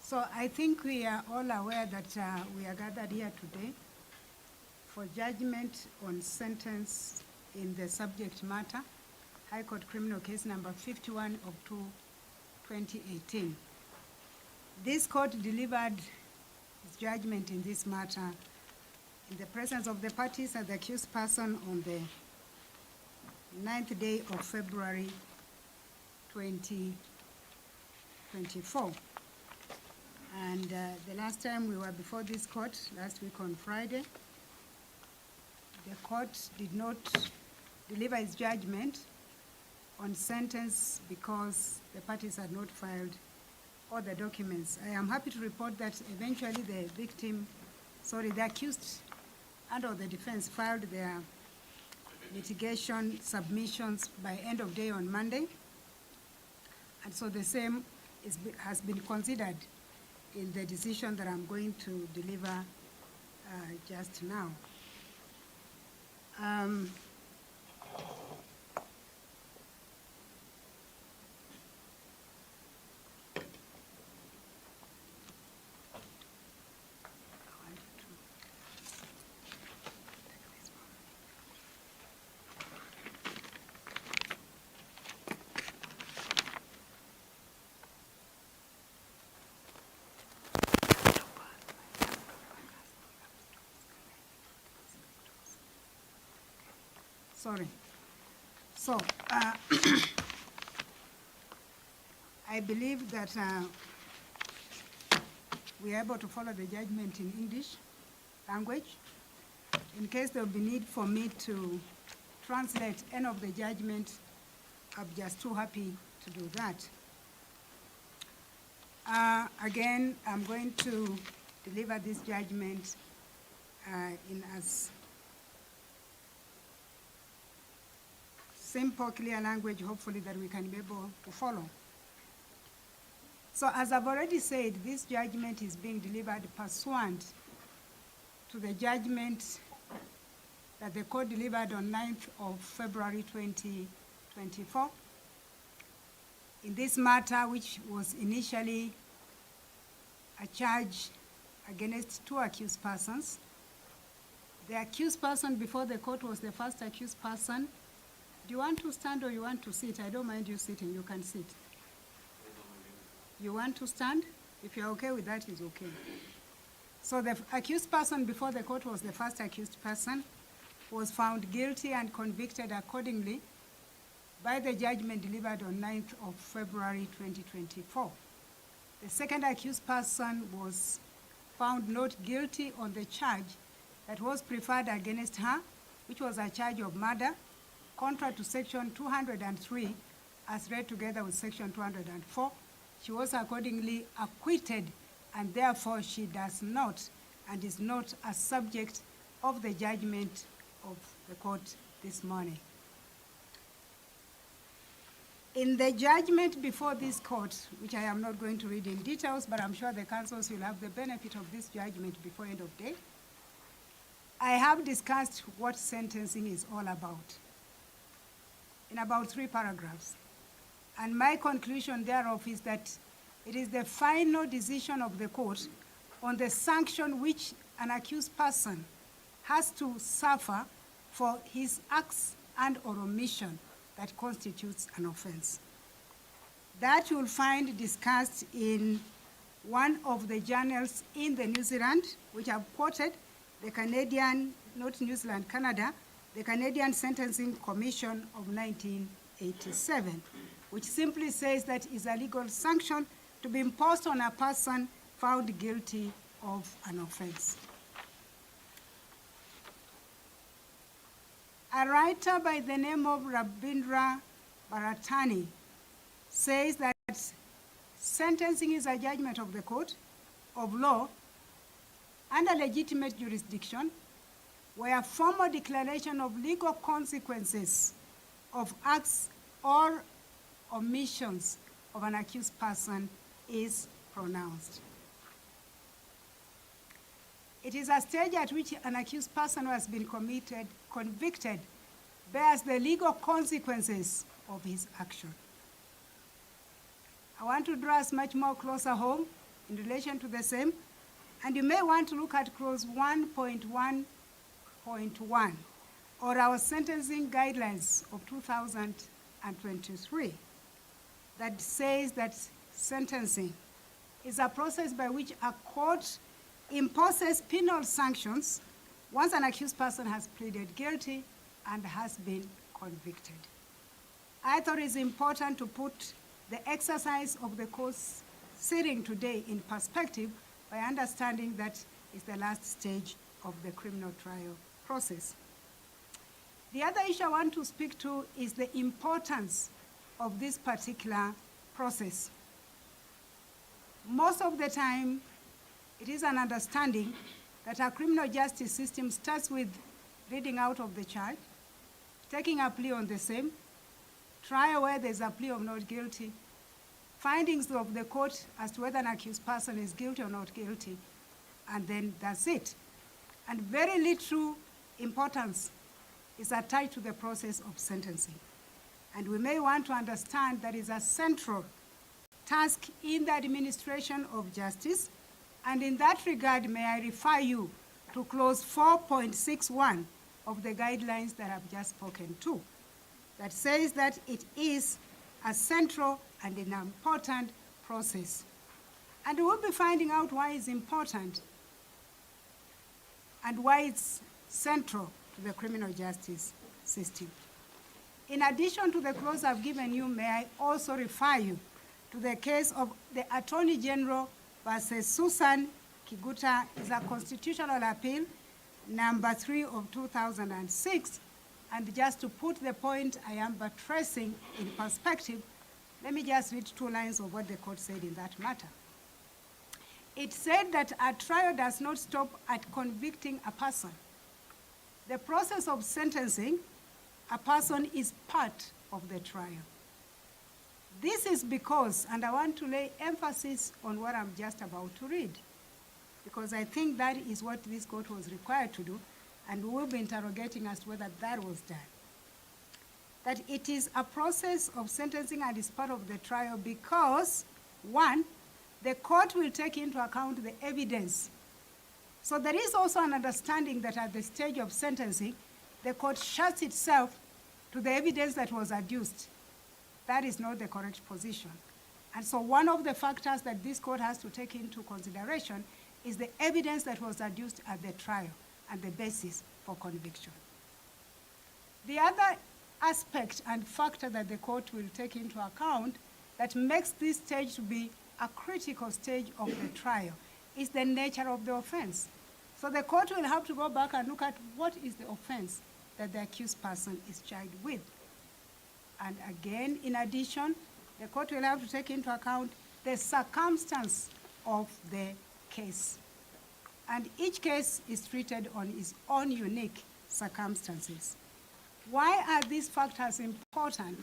So I think we are all aware that we are gathered here today for judgment on sentence in the subject matter, High Court Criminal Case number 51 of 2018. This court delivered its judgment in this matter in the presence of the parties and the accused person on the 9th day of February 2024. And the last time we were before this court, last week on Friday, the court did not deliver its judgment on sentence because the parties had not filed all the documents. I am happy to report that eventually the accused and/or the defense filed their litigation submissions by end of day on Monday. And so the same has been considered in the decision that I'm going to deliver just now. Sorry. So, I believe that we are able to follow the judgment in English language. In case there will be need for me to translate any of the judgment, I'm just too happy to do that. Again, I'm going to deliver this judgment in as simple, clear language, hopefully, that we can be able to follow. So as I've already said, this judgment is being delivered pursuant to the judgment that the court delivered on 9th of February 2024. In this matter, which was initially a charge against two accused persons, the accused person before the court was the first accused person. Do you want to stand or you want to sit? I don't mind you sitting. You can sit. You want to stand? If you're okay with that, it's okay. So the accused person before the court was the first accused person, was found guilty and convicted accordingly by the judgment delivered on 9th of February 2024. The second accused person was found not guilty on the charge that was preferred against her, which was a charge of murder, contrary to section 203, as read together with section 204. She was accordingly acquitted, and therefore she does not and is not a subject of the judgment of the court this morning. In the judgment before this court, which I am not going to read in details, but I'm sure the counsels will have the benefit of this judgment before end of day, I have discussed what sentencing is all about in about 3 paragraphs. And my conclusion thereof is that it is the final decision of the court on the sanction which an accused person has to suffer for his acts and or omission that constitutes an offense. That you'll find discussed in one of the journals in the New Zealand, which I've quoted, the Canadian, not New Zealand, Canada, the Canadian Sentencing Commission of 1987, which simply says that is a legal sanction to be imposed on a person found guilty of an offense. A writer by the name of Rabindra Bharatani says that sentencing is a judgment of the court of law and a legitimate jurisdiction where formal declaration of legal consequences of acts or omissions of an accused person is pronounced. It is a stage at which an accused person who has been convicted, bears the legal consequences of his action. I want to draw us much more closer home in relation to the same. And you may want to look at clause 1.1.1 or our sentencing guidelines of 2023 that says that sentencing is a process by which a court imposes penal sanctions once an accused person has pleaded guilty and has been convicted. I thought it's important to put the exercise of the court's sitting today in perspective by understanding that it's the last stage of the criminal trial process. The other issue I want to speak to is the importance of this particular process. Most of the time, it is an understanding that our criminal justice system starts with reading out of the charge, taking a plea on the same, trial where there's a plea of not guilty, findings of the court as to whether an accused person is guilty or not guilty, and then that's it. And very little importance is attached to the process of sentencing. And we may want to understand that is a central task in the administration of justice. And in that regard, may I refer you to clause 4.61 of the guidelines that I've just spoken to, that says that it is a central and an important process. And we'll be finding out why it's important and why it's central to the criminal justice system. In addition to the clause I've given you, may I also refer you to the case of the Attorney General versus Susan Kiguta. Is a constitutional appeal, number 3 of 2006. And just to put the point I am buttressing in perspective, let me just read 2 lines of what the court said in that matter. It said that a trial does not stop at convicting a person. The process of sentencing a person is part of the trial. This is because, and I want to lay emphasis on what I'm just about to read, because I think that is what this court was required to do, and we will be interrogating as to whether that was done. That it is a process of sentencing and is part of the trial because, 1, the court will take into account the evidence. So there is also an understanding that at the stage of sentencing, the court shuts itself to the evidence that was adduced. That is not the correct position. And so one of the factors that this court has to take into consideration is the evidence that was adduced at the trial and the basis for conviction. The other aspect and factor that the court will take into account that makes this stage to be a critical stage of the trial is the nature of the offense. So the court will have to go back and look at what is the offense that the accused person is charged with. And again, in addition, the court will have to take into account the circumstance of the case. And each case is treated on its own unique circumstances. Why are these factors important?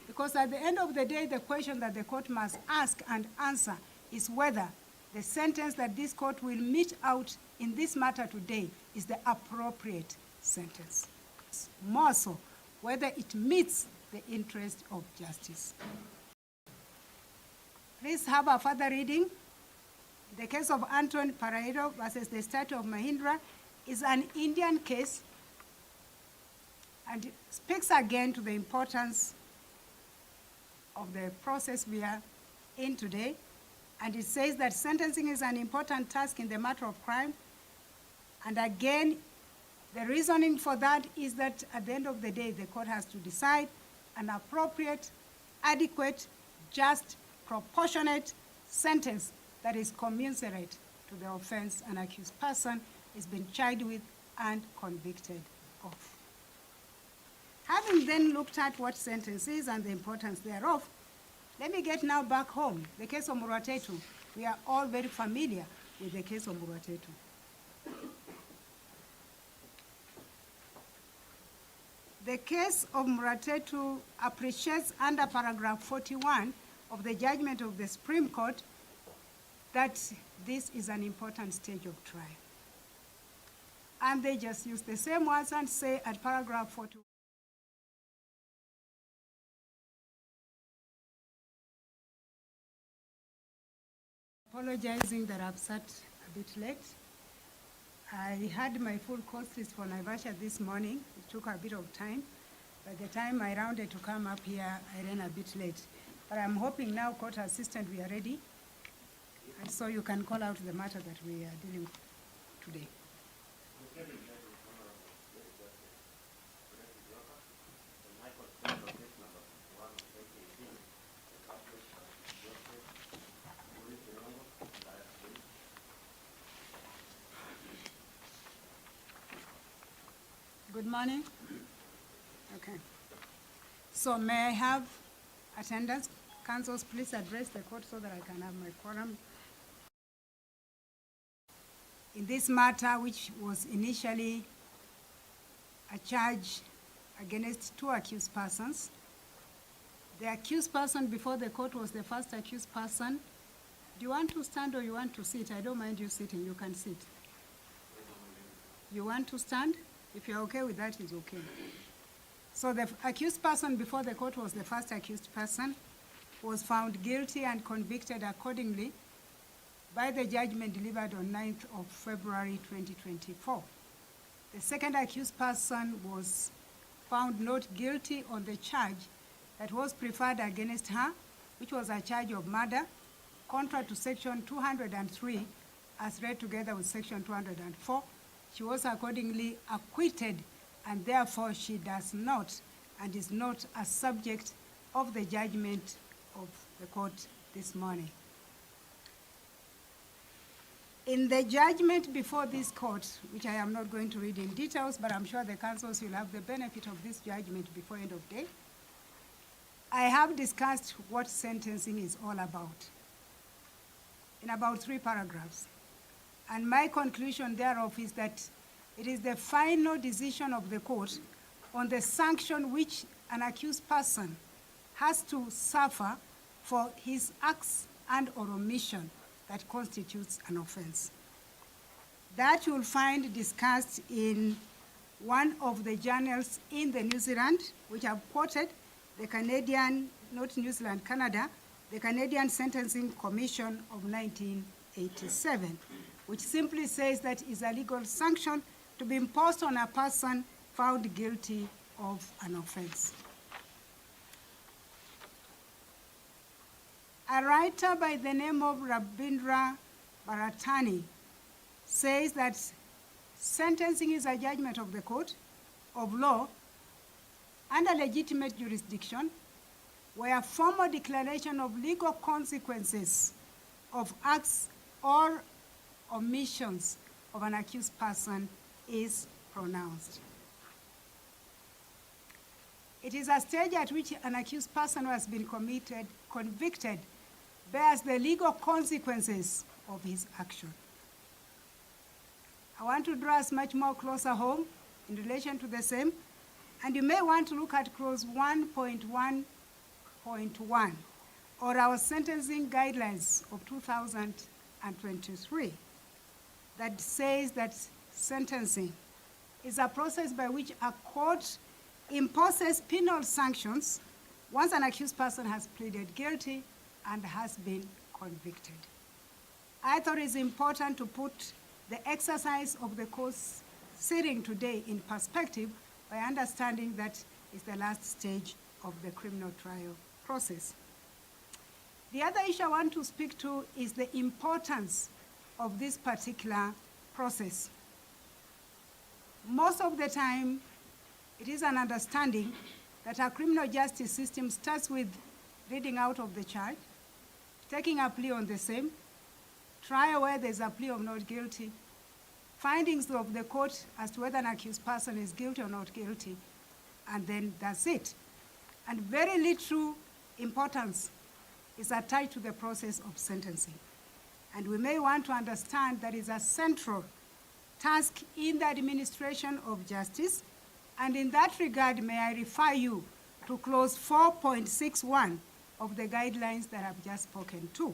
Because at the end of the day, the question that the court must ask and answer is whether the sentence that this court will mete out in this matter today is the appropriate sentence. More so, whether it meets the interest of justice. Please have a further reading. The case of Anton Paraido versus the State of Mahindra is an Indian case and speaks again to the importance of the process we are in today. And it says that sentencing is an important task in the matter of crime. And again, the reasoning for that is that at the end of the day, the court has to decide an appropriate, adequate, just, proportionate sentence that is commensurate to the offense an accused person is being charged with and convicted of. Having then looked at what sentence is and the importance thereof, let me get now back home. The case of Muratetu. We are all very familiar with the case of Muratetu. The case of Muratetu appreciates under paragraph 41 of the judgment of the Supreme Court that this is an important stage of trial. And they just use the same words and say at paragraph 41, Apologizing that I've sat a bit late. I had my full course list for Naivasha this morning. It took a bit of time. By the time I rounded to come up here, I ran a bit late. But I'm hoping now, Court Assistant, we are ready. And so you can call out the matter that we are dealing with today. Good morning. Okay. So may I have attendance? Councils, please address the court so that I can have my quorum. In this matter, which was initially a charge against two accused persons, the accused person before the court was the first accused person. Do you want to stand or you want to sit? I don't mind you sitting. You can sit. You want to stand? If you're okay with that, it's okay. So the accused person before the court was the first accused person, was found guilty and convicted accordingly by the judgment delivered on 9th of February 2024. The second accused person was found not guilty on the charge that was preferred against her, which was a charge of murder, contrary to section 203, as read together with section 204. She was accordingly acquitted, and therefore she does not and is not a subject of the judgment of the court this morning. In the judgment before this court, which I am not going to read in details, but I'm sure the councils will have the benefit of this judgment before end of day, I have discussed what sentencing is all about in about 3 paragraphs. And my conclusion thereof is that it is the final decision of the court on the sanction which an accused person has to suffer for his acts and or omission that constitutes an offense. That you'll find discussed in one of the journals in the New Zealand, which I've quoted, the Canadian, not New Zealand, Canada, the Canadian Sentencing Commission of 1987, which simply says that is a legal sanction to be imposed on a person found guilty of an offense. A writer by the name of Rabindra Bharatani says that sentencing is a judgment of the court of law under legitimate jurisdiction, where formal declaration of legal consequences of acts or omissions of an accused person is pronounced. It is a stage at which an accused person who has been convicted, bears the legal consequences of his action. I want to draw us much more closer home in relation to the same, and you may want to look at clause 1.1.1 or our sentencing guidelines of 2023 that says that sentencing is a process by which a court imposes penal sanctions once an accused person has pleaded guilty and has been convicted. I thought it's important to put the exercise of the court's sitting today in perspective by understanding that it's the last stage of the criminal trial process. The other issue I want to speak to is the importance of this particular process. Most of the time, it is an understanding that our criminal justice system starts with reading out of the charge, taking a plea on the same, trial where there's a plea of not guilty, findings of the court as to whether an accused person is guilty or not guilty, and then that's it. And very little importance is attached to the process of sentencing. And we may want to understand that is a central task in the administration of justice. And in that regard, may I refer you to clause 4.61 of the guidelines that I've just spoken to,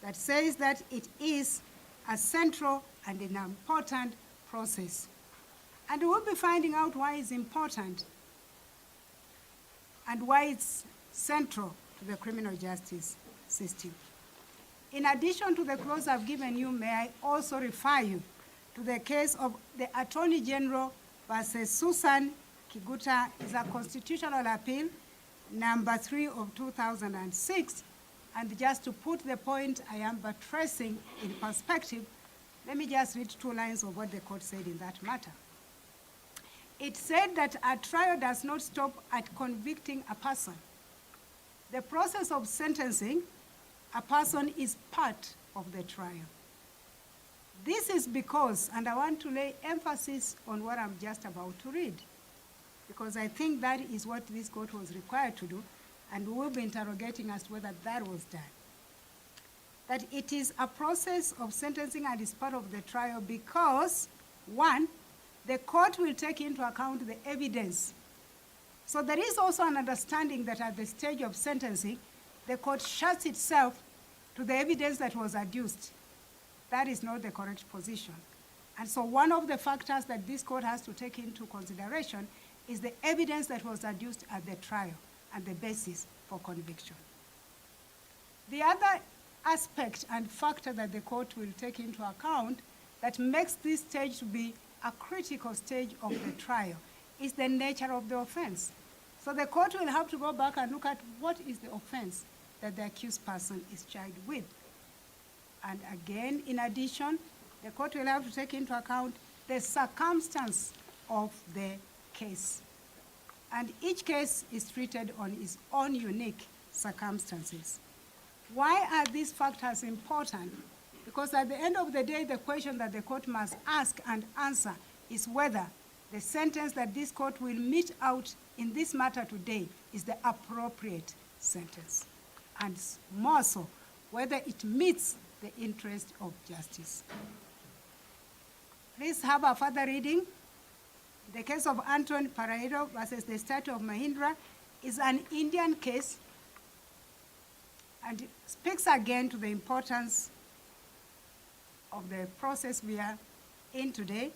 that says that it is a central and an important process. And we'll be finding out why it's important and why it's central to the criminal justice system. In addition to the clause I've given you, may I also refer you to the case of the Attorney General versus Susan Kiguta. Is a constitutional appeal, number 3 of 2006. And just to put the point I am buttressing in perspective, let me just read 2 lines of what the court said in that matter. It said that a trial does not stop at convicting a person. The process of sentencing a person is part of the trial. This is because, and I want to lay emphasis on what I'm just about to read, because I think that is what this court was required to do, and we will be interrogating as to whether that was done. That it is a process of sentencing and is part of the trial because, 1, the court will take into account the evidence. So there is also an understanding that at the stage of sentencing, the court shuts itself to the evidence that was adduced. That is not the correct position. And so one of the factors that this court has to take into consideration is the evidence that was adduced at the trial and the basis for conviction. The other aspect and factor that the court will take into account that makes this stage to be a critical stage of the trial is the nature of the offense. So the court will have to go back and look at what is the offense that the accused person is charged with. And again, in addition, the court will have to take into account the circumstance of the case. And each case is treated on its own unique circumstances. Why are these factors important? Because at the end of the day, the question that the court must ask and answer is whether the sentence that this court will mete out in this matter today is the appropriate sentence. And more so, whether it meets the interest of justice. Please have a further reading. The case of Anton Parahido versus the State of Mahindra is an Indian case, and it speaks again to the importance of the process we are in today.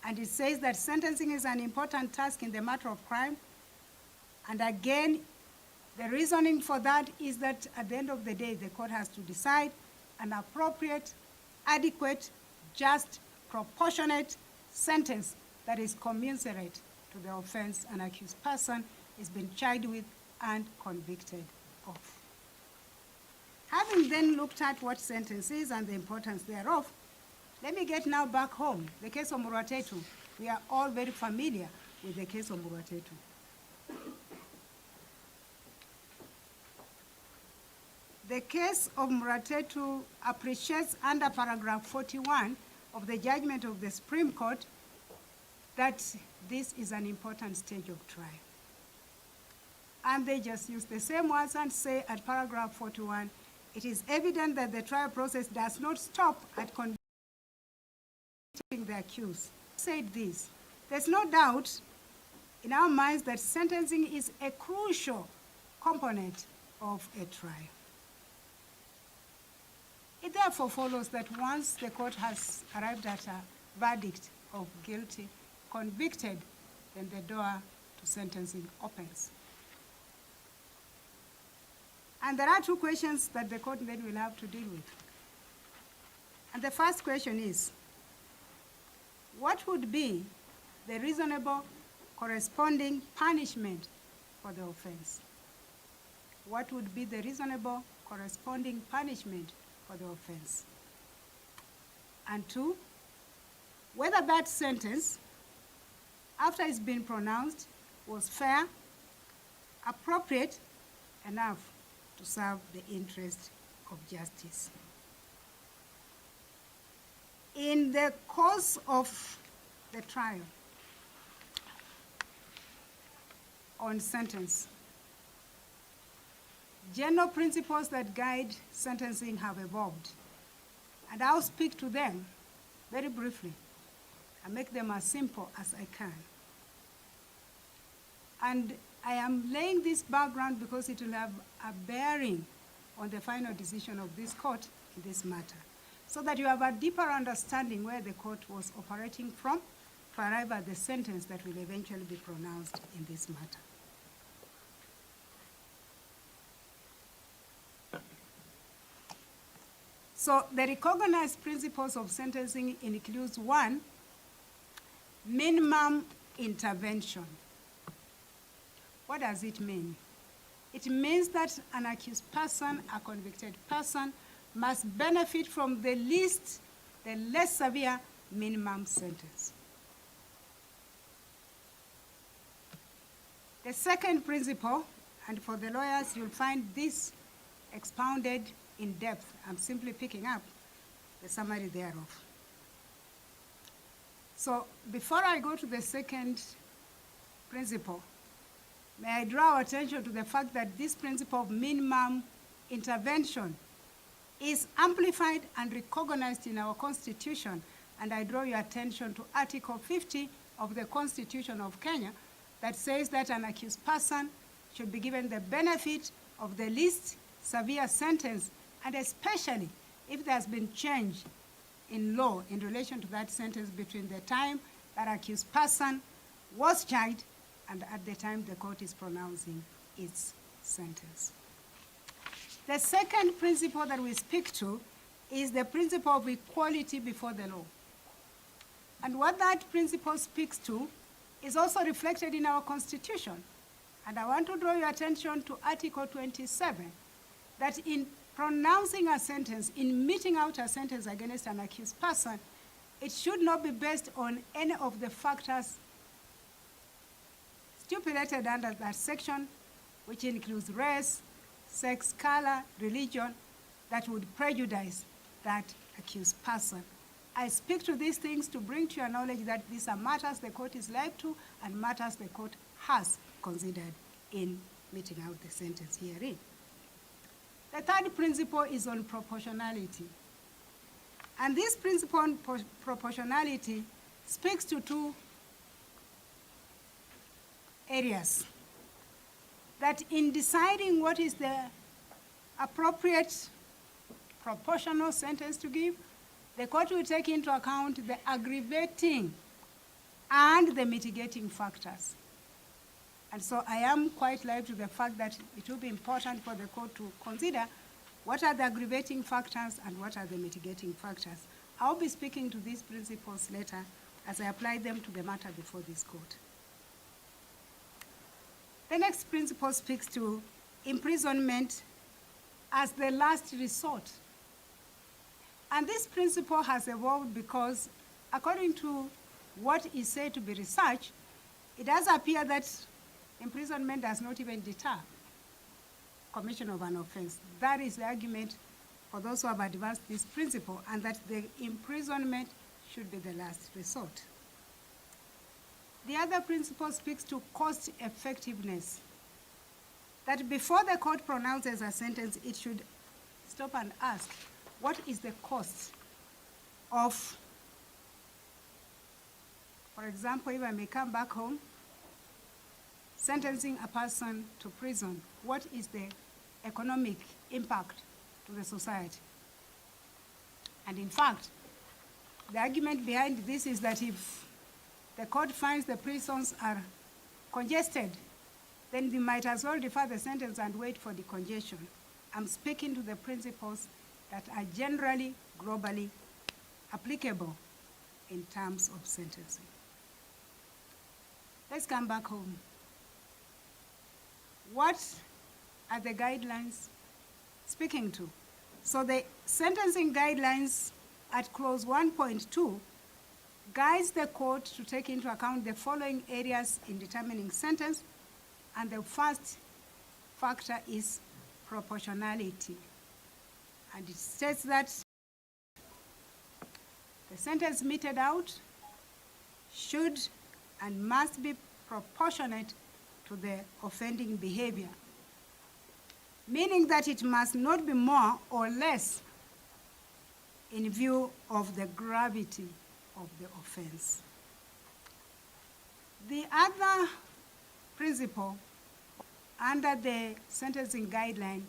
And it says that sentencing is an important task in the matter of crime. And again, the reasoning for that is that at the end of the day, the court has to decide an appropriate, adequate, just, proportionate sentence that is commensurate to the offense an accused person is being charged with and convicted of. Having then looked at what sentence is and the importance thereof, let me get now back home. The case of Muratetu. We are all very familiar with the case of Muratetu. The case of Muratetu appreciates under paragraph 41 of the judgment of the Supreme Court that this is an important stage of trial. And they just use the same words and say at paragraph 41, it is evident that the trial process does not stop at convicting the accused. Said this, there's no doubt in our minds that sentencing is a crucial component of a trial. It therefore follows that once the court has arrived at a verdict of guilty, convicted, then the door to sentencing opens. And there are 2 questions that the court then will have to deal with. And the first question is, what would be the reasonable corresponding punishment for the offense? What would be the reasonable corresponding punishment for the offense? And 2, whether that sentence, after it's been pronounced, was fair, appropriate, enough to serve the interest of justice. In the course of the trial on sentence, general principles that guide sentencing have evolved, and I'll speak to them very briefly and make them as simple as I can. And I am laying this background because it will have a bearing on the final decision of this court in this matter, so that you have a deeper understanding where the court was operating from to arrive at the sentence that will eventually be pronounced in this matter. So the recognized principles of sentencing includes 1, minimum intervention. What does it mean? It means that an accused person, a convicted person, must benefit from the less severe minimum sentence. The second principle, and for the lawyers, you'll find this expounded in depth. I'm simply picking up the summary thereof. So before I go to the second principle, may I draw attention to the fact that this principle of minimum intervention is amplified and recognized in our Constitution, and I draw your attention to Article 50 of the Constitution of Kenya that says that an accused person should be given the benefit of the least severe sentence, and especially if there has been change in law in relation to that sentence between the time that accused person was charged and at the time the court is pronouncing its sentence. The second principle that we speak to is the principle of equality before the law. And what that principle speaks to is also reflected in our Constitution. And I want to draw your attention to Article 27, that in pronouncing a sentence, in meting out a sentence against an accused person, it should not be based on any of the factors stipulated under that section, which includes race, sex, color, religion, that would prejudice that accused person. I speak to these things to bring to your knowledge that these are matters the court is liable to and matters the court has considered in meting out the sentence herein. The third principle is on proportionality. And this principle on proportionality speaks to 2 areas. That in deciding what is the appropriate proportional sentence to give, the court will take into account the aggravating and the mitigating factors. And so I am quite live to the fact that it will be important for the court to consider what are the aggravating factors and what are the mitigating factors. I'll be speaking to these principles later as I apply them to the matter before this court. The next principle speaks to imprisonment as the last resort. And this principle has evolved because, according to what is said to be research, it does appear that imprisonment does not even deter commission of an offense. That is the argument for those who have advanced this principle, and that the imprisonment should be the last resort. The other principle speaks to cost effectiveness, that before the court pronounces a sentence, it should stop and ask, what is the cost of, for example, if I may come back home, sentencing a person to prison, what is the economic impact to the society? And in fact, the argument behind this is that if the court finds the prisons are congested, then they might as well defer the sentence and wait for the congestion. I'm speaking to the principles that are generally, globally applicable in terms of sentencing. Let's come back home. What are the guidelines speaking to? So the sentencing guidelines at clause 1.2 guides the court to take into account the following areas in determining sentence, and the first factor is proportionality. And it states that the sentence meted out should and must be proportionate to the offending behavior, meaning that it must not be more or less in view of the gravity of the offense. The other principle under the sentencing guideline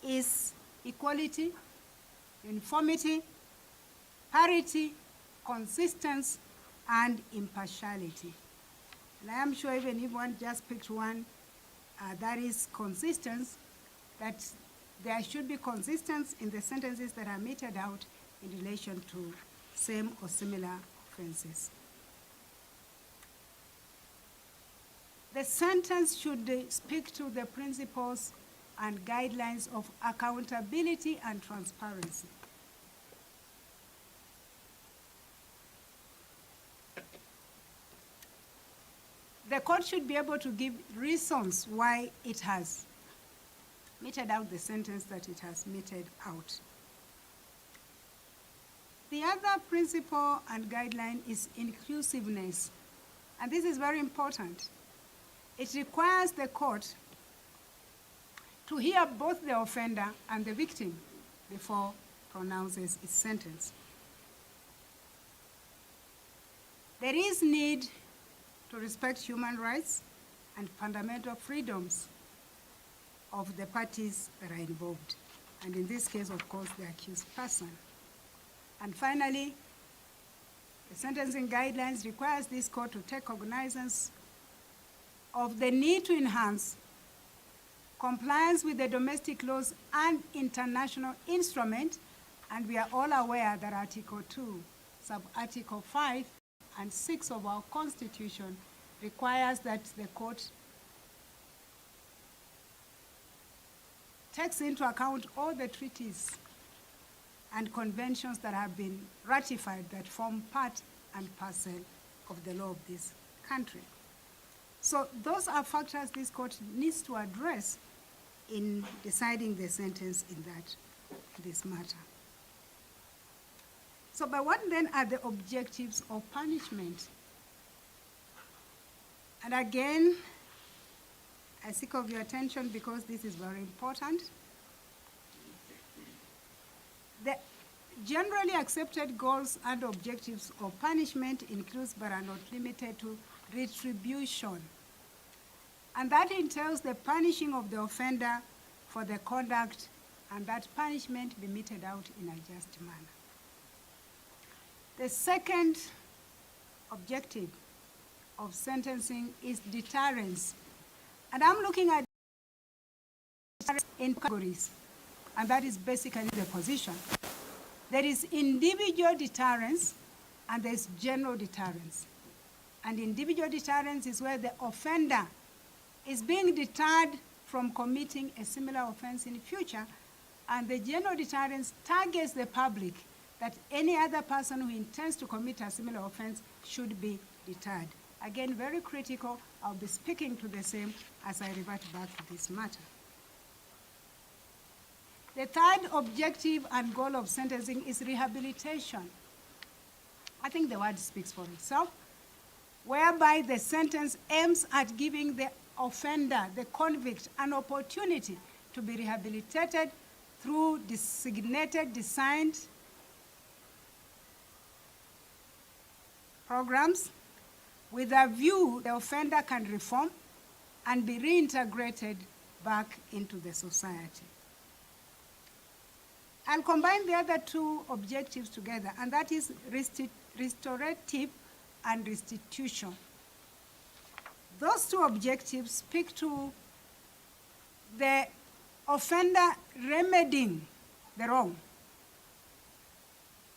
is equality, uniformity, parity, consistency, and impartiality. And I am sure even if one just picked one, that is consistency, that there should be consistency in the sentences that are meted out in relation to same or similar offenses. The sentence should speak to the principles and guidelines of accountability and transparency. The court should be able to give reasons why it has meted out the sentence that it has meted out. The other principle and guideline is inclusiveness, and this is very important. It requires the court to hear both the offender and the victim before pronounces its sentence. There is need to respect human rights and fundamental freedoms of the parties that are involved, and in this case, of course, the accused person. And finally, the sentencing guidelines requires this court to take cognizance of the need to enhance compliance with the domestic laws and international instruments, and we are all aware that Article 2, Sub-Article 5 and 6 of our Constitution requires that the court takes into account all the treaties and conventions that have been ratified that form part and parcel of the law of this country. So those are factors this court needs to address in deciding the sentence in this matter. So, but what then are the objectives of punishment? And again, I seek of your attention because this is very important. The generally accepted goals and objectives of punishment includes but are not limited to retribution. And that entails the punishing of the offender for the conduct, and that punishment be meted out in a just manner. The second objective of sentencing is deterrence. And I'm looking at deterrence in categories, and that is basically the position. There is individual deterrence, and there's general deterrence. And individual deterrence is where the offender is being deterred from committing a similar offense in the future, and the general deterrence targets the public that any other person who intends to commit a similar offense should be deterred. Again, very critical. I'll be speaking to the same as I revert back to this matter. The third objective and goal of sentencing is rehabilitation. I think the word speaks for itself, whereby the sentence aims at giving the offender, the convict, an opportunity to be rehabilitated through designated, designed programs with a view the offender can reform and be reintegrated back into the society. I'll combine the other two objectives together, and that is restorative and restitution. Those two objectives speak to the offender remedying the wrong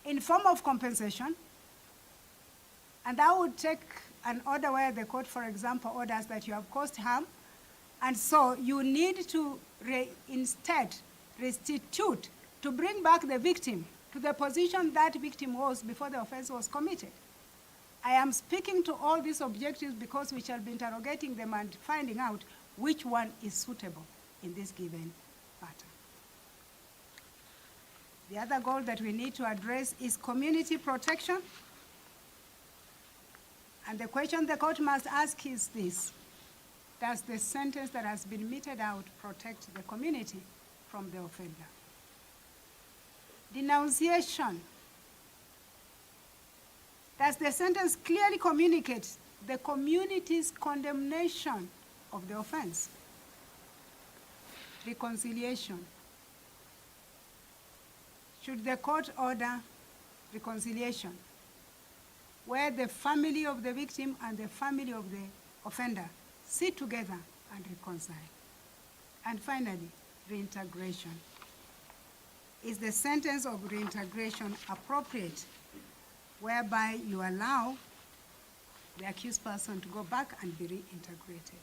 in form of compensation. And that would take an order where the court, for example, orders that you have caused harm, and so you need to instead restitute to bring back the victim to the position that victim was before the offense was committed. I am speaking to all these objectives because we shall be interrogating them and finding out which one is suitable in this given matter. The other goal that we need to address is community protection. And the question the court must ask is this: does the sentence that has been meted out protect the community from the offender? Denunciation. Does the sentence clearly communicate the community's condemnation of the offense? Reconciliation. Should the court order reconciliation, where the family of the victim and the family of the offender sit together and reconcile? And finally, reintegration. is the sentence of reintegration appropriate, whereby you allow the accused person to go back and be reintegrated?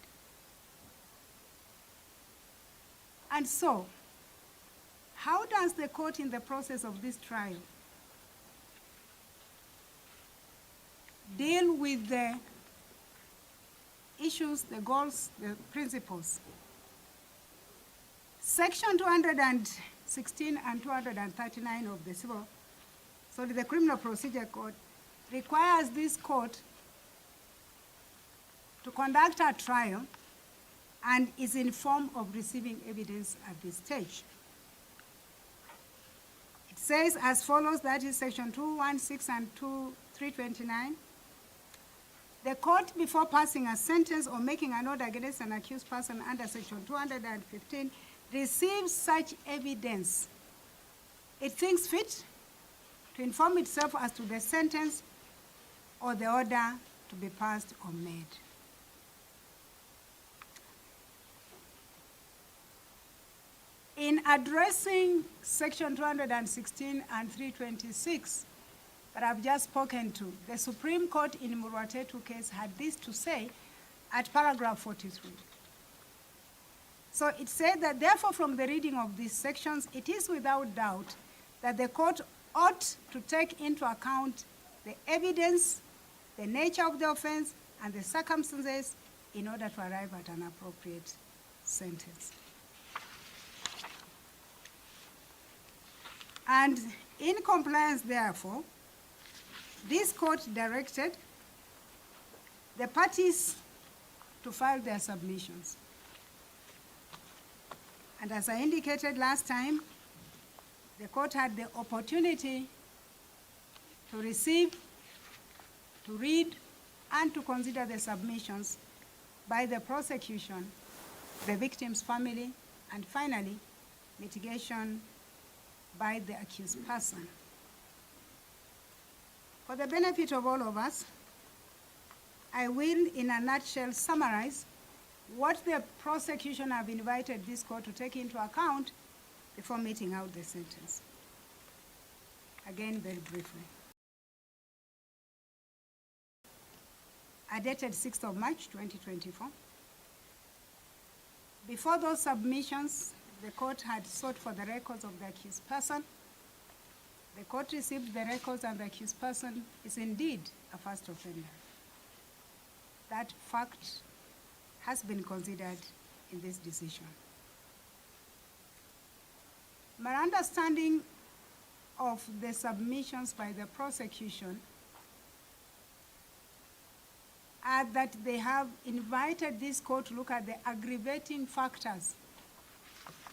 And so, how does the court in the process of this trial deal with the issues, the goals, the principles? Section 216 and 239 of the Criminal Procedure Code requires this court to conduct a trial and is in form of receiving evidence at this stage. It says as follows, that is section 216 and 329. The court, before passing a sentence or making an order against an accused person under section 215, receives such evidence it thinks fit to inform itself as to the sentence or the order to be passed or made. In addressing section 216 and 326 that I've just spoken to, the Supreme Court in Murwatetu case had this to say at paragraph 43. So it said that, therefore, from the reading of these sections, it is without doubt that the court ought to take into account the evidence, the nature of the offense, and the circumstances in order to arrive at an appropriate sentence. And in compliance, therefore, this court directed the parties to file their submissions. And as I indicated last time, the court had the opportunity to receive, to read, and to consider the submissions by the prosecution, the victim's family, and finally, mitigation by the accused person. For the benefit of all of us, I will, in a nutshell, summarize what the prosecution have invited this court to take into account before meting out the sentence. Again, very briefly. Dated 6th of March, 2024. Before those submissions, the court had sought for the records of the accused person. The court received the records, and the accused person is indeed a first offender. That fact has been considered in this decision. My understanding of the submissions by the prosecution are that they have invited this court to look at the aggravating factors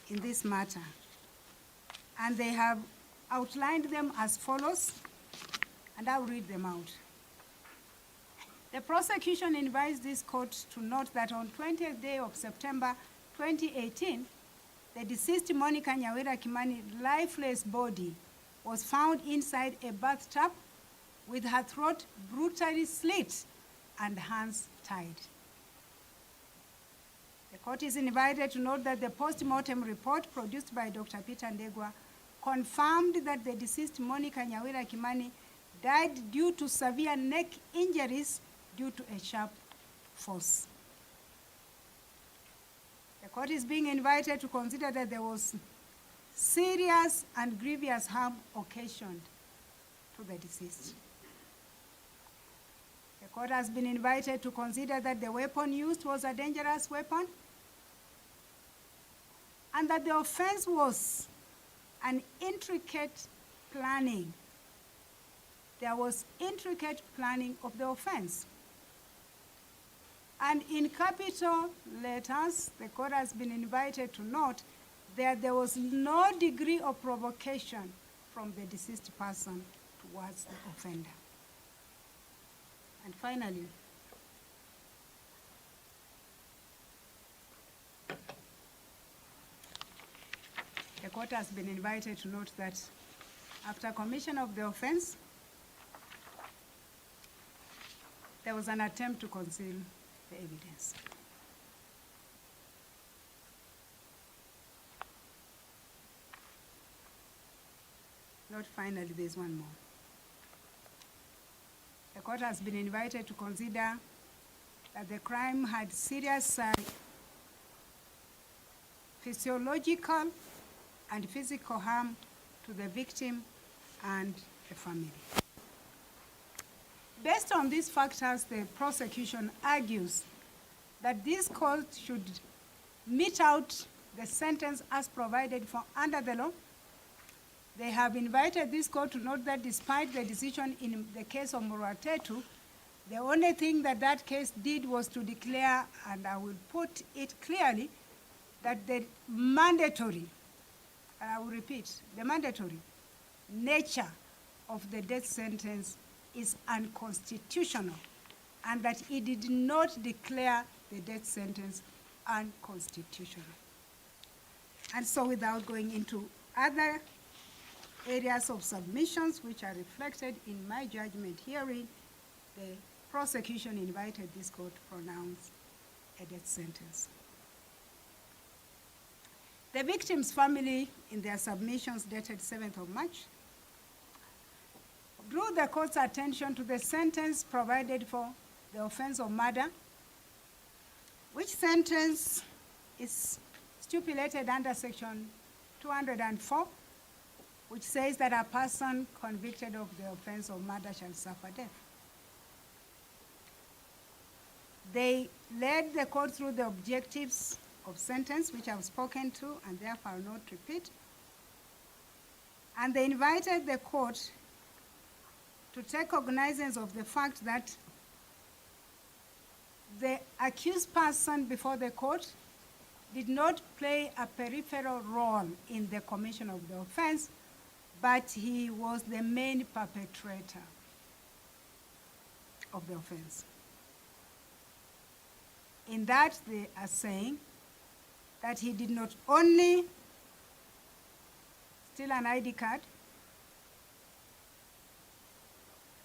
in this matter. And they have outlined them as follows, and I'll read them out. The prosecution invites this court to note that on 20th day of September 2018, the deceased Monica Nyawira Kimani lifeless body was found inside a bathtub with her throat brutally slit and hands tied. The court is invited to note that the post-mortem report produced by Dr. Peter Ndegwa confirmed that the deceased Monica Nyawira Kimani died due to severe neck injuries due to a sharp force. The court is being invited to consider that there was serious and grievous harm occasioned to the deceased. The court has been invited to consider that the weapon used was a dangerous weapon and that the offense was an intricate planning. There was intricate planning of the offense. And in capital letters, the court has been invited to note that there was no degree of provocation from the deceased person towards the offender. And finally, the court has been invited to note that after commission of the offense, there was an attempt to conceal the evidence. Not finally, there's one more. The court has been invited to consider that the crime had serious physiological and physical harm to the victim and the family. Based on these factors, the prosecution argues that this court should mete out the sentence as provided for under the law. They have invited this court to note that despite the decision in the case of Muratetu, the only thing that that case did was to declare, and I will put it clearly, that the mandatory, and I will repeat, the mandatory nature of the death sentence is unconstitutional, and that it did not declare the death sentence unconstitutional. And so without going into other areas of submissions which are reflected in my judgment hearing, the prosecution invited this court to pronounce a death sentence. The victim's family, in their submissions dated 7th of March, drew the court's attention to the sentence provided for the offense of murder, which sentence is stipulated under section 204, which says that a person convicted of the offense of murder shall suffer death. They led the court through the objectives of sentence, which I've spoken to, and therefore I'll not repeat. And they invited the court to take cognizance of the fact that the accused person before the court did not play a peripheral role in the commission of the offense, but he was the main perpetrator of the offense. In that, they are saying that he did not only steal an ID card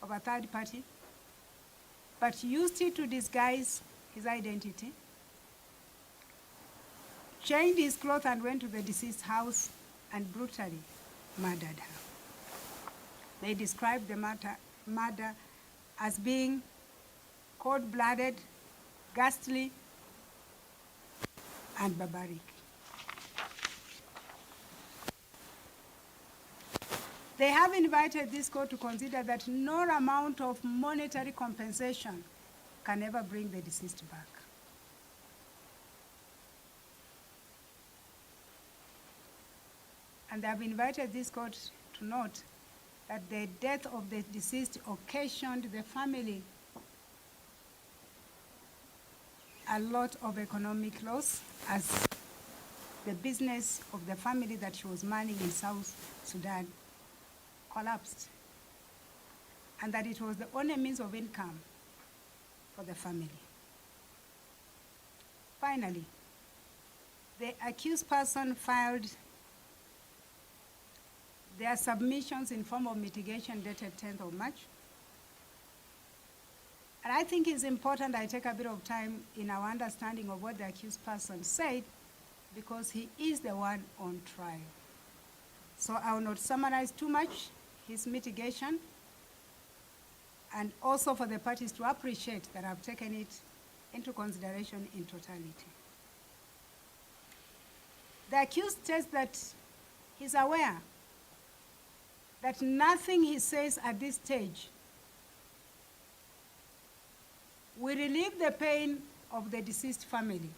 of a third party, but used it to disguise his identity, changed his clothes and went to the deceased's house and brutally murdered her. They described the murder as being cold-blooded, ghastly, and barbaric. They have invited this court to consider that no amount of monetary compensation can ever bring the deceased back. And they have invited this court to note that the death of the deceased occasioned the family a lot of economic loss, as the business of the family that she was manning in South Sudan collapsed, and that it was the only means of income for the family. Finally, the accused person filed their submissions in form of mitigation dated 10th of March. And I think it's important I take a bit of time in our understanding of what the accused person said, because he is the one on trial. So I will not summarize too much his mitigation, and also for the parties to appreciate that I've taken it into consideration in totality. The accused says that he's aware that nothing he says at this stage will relieve the pain of the deceased family.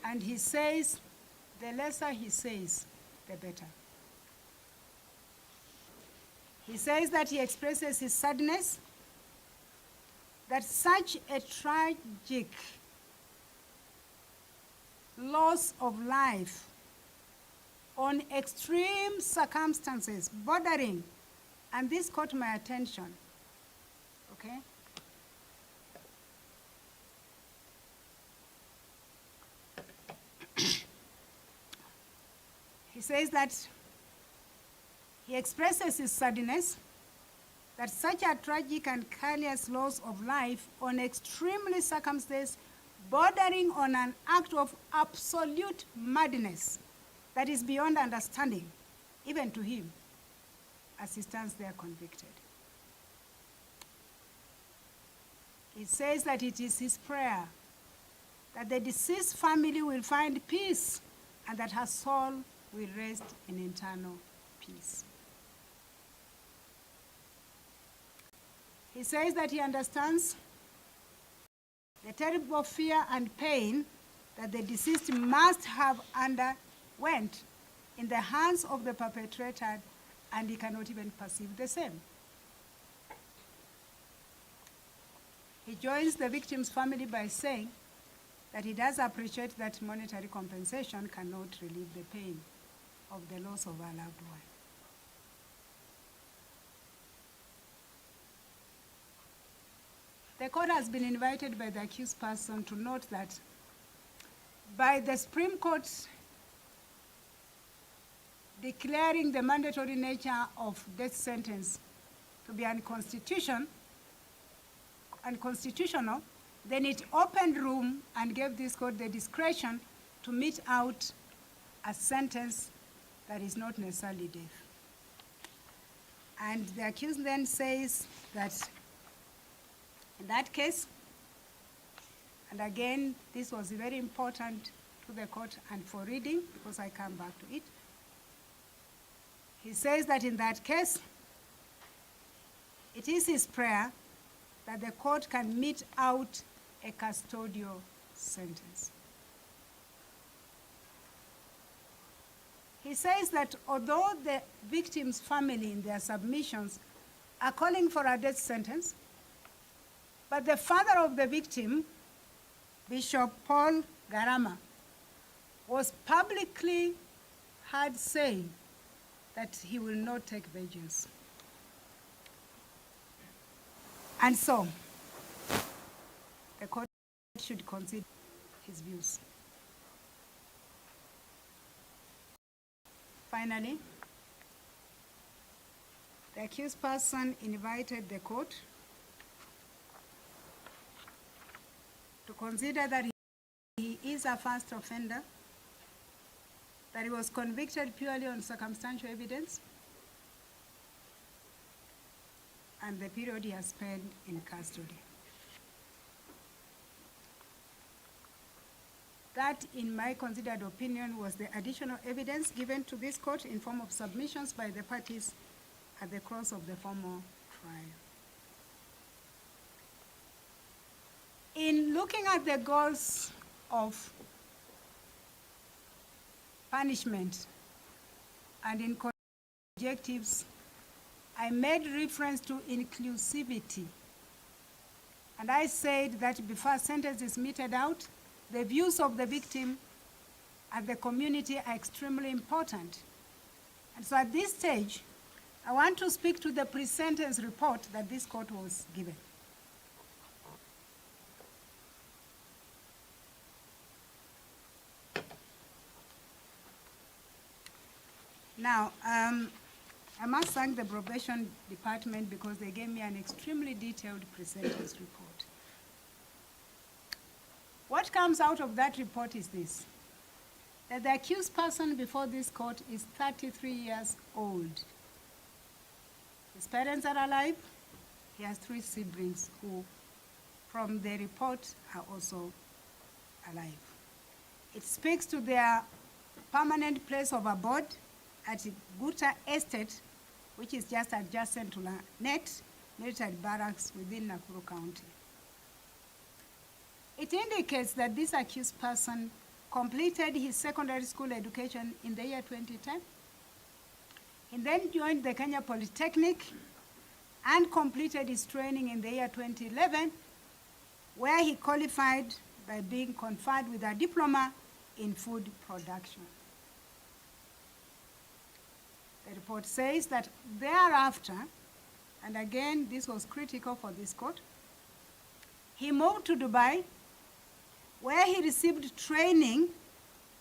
And he says, the lesser he says, the better. He says that he expresses his sadness that such a tragic loss of life on extreme circumstances bordering, and this caught my attention, okay? He says that he expresses his sadness that such a tragic and callous loss of life on extremely circumstances bordering on an act of absolute madness that is beyond understanding, even to him, as he stands there convicted. He says that it is his prayer that the deceased family will find peace and that her soul will rest in eternal peace. He says that he understands the terrible fear and pain that the deceased must have underwent in the hands of the perpetrator, and he cannot even perceive the same. He joins the victim's family by saying that he does appreciate that monetary compensation cannot relieve the pain of the loss of a loved one. The court has been invited by the accused person to note that by the Supreme Court declaring the mandatory nature of death sentence to be unconstitutional, then it opened room and gave this court the discretion to mete out a sentence that is not necessarily death. And the accused then says that in that case, and again, this was very important to the court and for reading, because I come back to it. He says that in that case, it is his prayer that the court can mete out a custodial sentence. He says that although the victim's family in their submissions are calling for a death sentence, but the father of the victim, Bishop Paul Garama, was publicly heard saying that he will not take vengeance. And so, the court should consider his views. Finally, the accused person invited the court to consider that he is a first offender, that he was convicted purely on circumstantial evidence, and the period he has spent in custody. That, in my considered opinion, was the additional evidence given to this court in form of submissions by the parties at the close of the formal trial. In looking at the goals of punishment and in objectives, I made reference to inclusivity. And I said that before a sentence is meted out, the views of the victim and the community are extremely important. And so at this stage, I want to speak to the pre-sentence report that this court was given. Now, I must thank the probation department because they gave me an extremely detailed pre-sentence report. What comes out of that report is this, that the accused person before this court is 33 years old. His parents are alive. He has 3 siblings who, from the report, are also alive. It speaks to their permanent place of abode at Guta Estate, which is just adjacent to NET, military barracks within Nakuru County. It indicates that this accused person completed his secondary school education in the year 2010. He then joined the Kenya Polytechnic and completed his training in the year 2011, where he qualified by being conferred with a diploma in food production. The report says that thereafter, and again this was critical for this court, he moved to Dubai, where he received training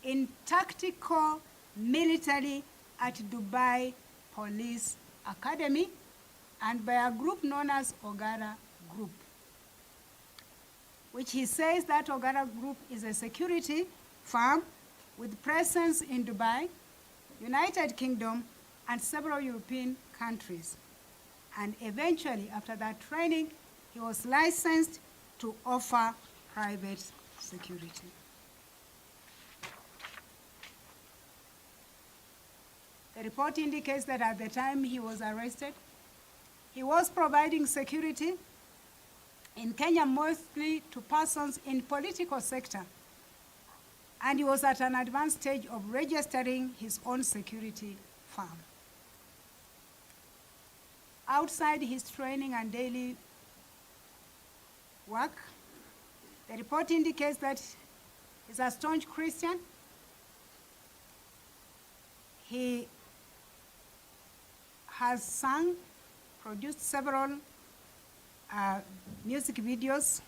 in tactical military at Dubai Police Academy and by a group known as Ogara Group, which he says that Ogara Group is a security firm with presence in Dubai, United Kingdom, and several European countries. And eventually, after that training, he was licensed to offer private security. The report indicates that at the time he was arrested, he was providing security in Kenya mostly to persons in political sector, and he was at an advanced stage of registering his own security firm. Outside his training and daily work, the report indicates that he's a staunch Christian. He has sung, produced several music videos,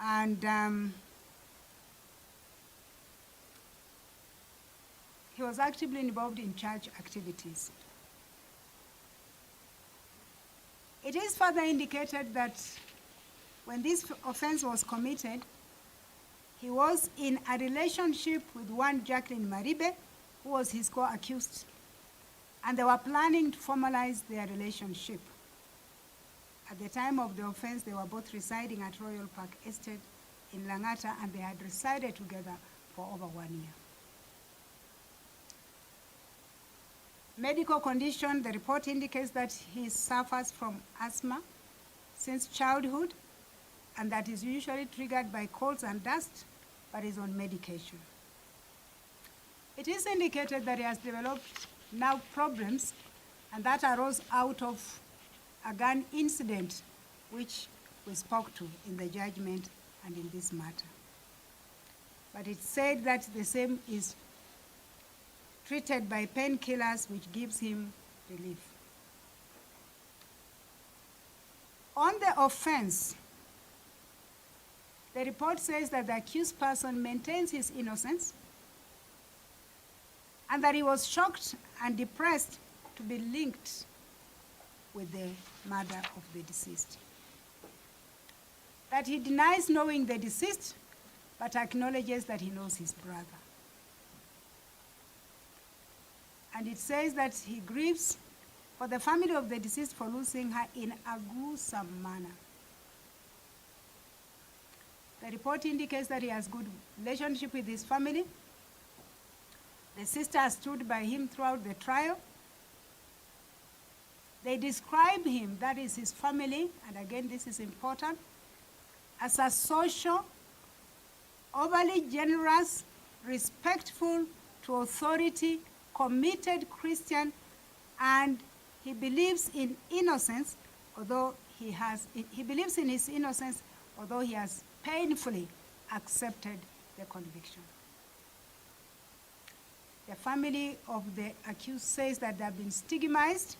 and he was actively involved in church activities. It is further indicated that when this offense was committed, he was in a relationship with one Jacqueline Maribe, who was his co-accused, and they were planning to formalize their relationship. At the time of the offense, they were both residing at Royal Park Estate in Langata, and they had resided together for over 1 year. Medical condition, the report indicates that he suffers from asthma since childhood, and that is usually triggered by colds and dust, but is on medication. It is indicated that he has developed nerve problems, and that arose out of a gun incident, which we spoke to in the judgment and in this matter. But it said that the same is treated by painkillers, which gives him relief. On the offense, the report says that the accused person maintains his innocence and that he was shocked and depressed to be linked with the murder of the deceased. That he denies knowing the deceased, but acknowledges that he knows his brother. And it says that he grieves for the family of the deceased for losing her in a gruesome manner. The report indicates that he has good relationship with his family. The sister has stood by him throughout the trial. They describe him, that is his family, and again this is important, as a social, overly generous, respectful to authority, committed Christian, and he believes in innocence, although he believes in his innocence, although he has painfully accepted the conviction. The family of the accused says that they have been stigmatized,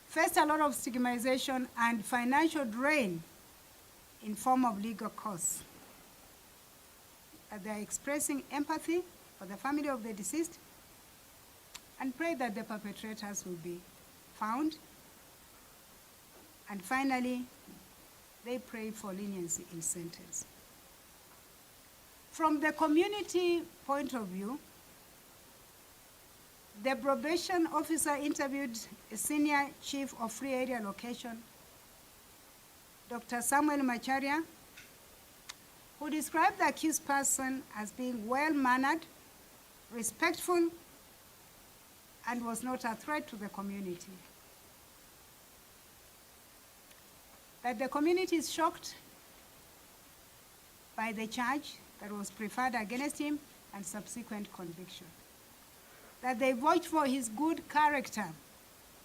faced a lot of stigmatization and financial drain in form of legal costs. That they are expressing empathy for the family of the deceased and pray that the perpetrators will be found. And finally, they pray for leniency in sentence. From the community point of view, the probation officer interviewed a senior chief of free area location, Dr. Samuel Macharia, who described the accused person as being well-mannered, respectful, and was not a threat to the community. That the community is shocked by the charge that was preferred against him and subsequent conviction. That they vouch for his good character,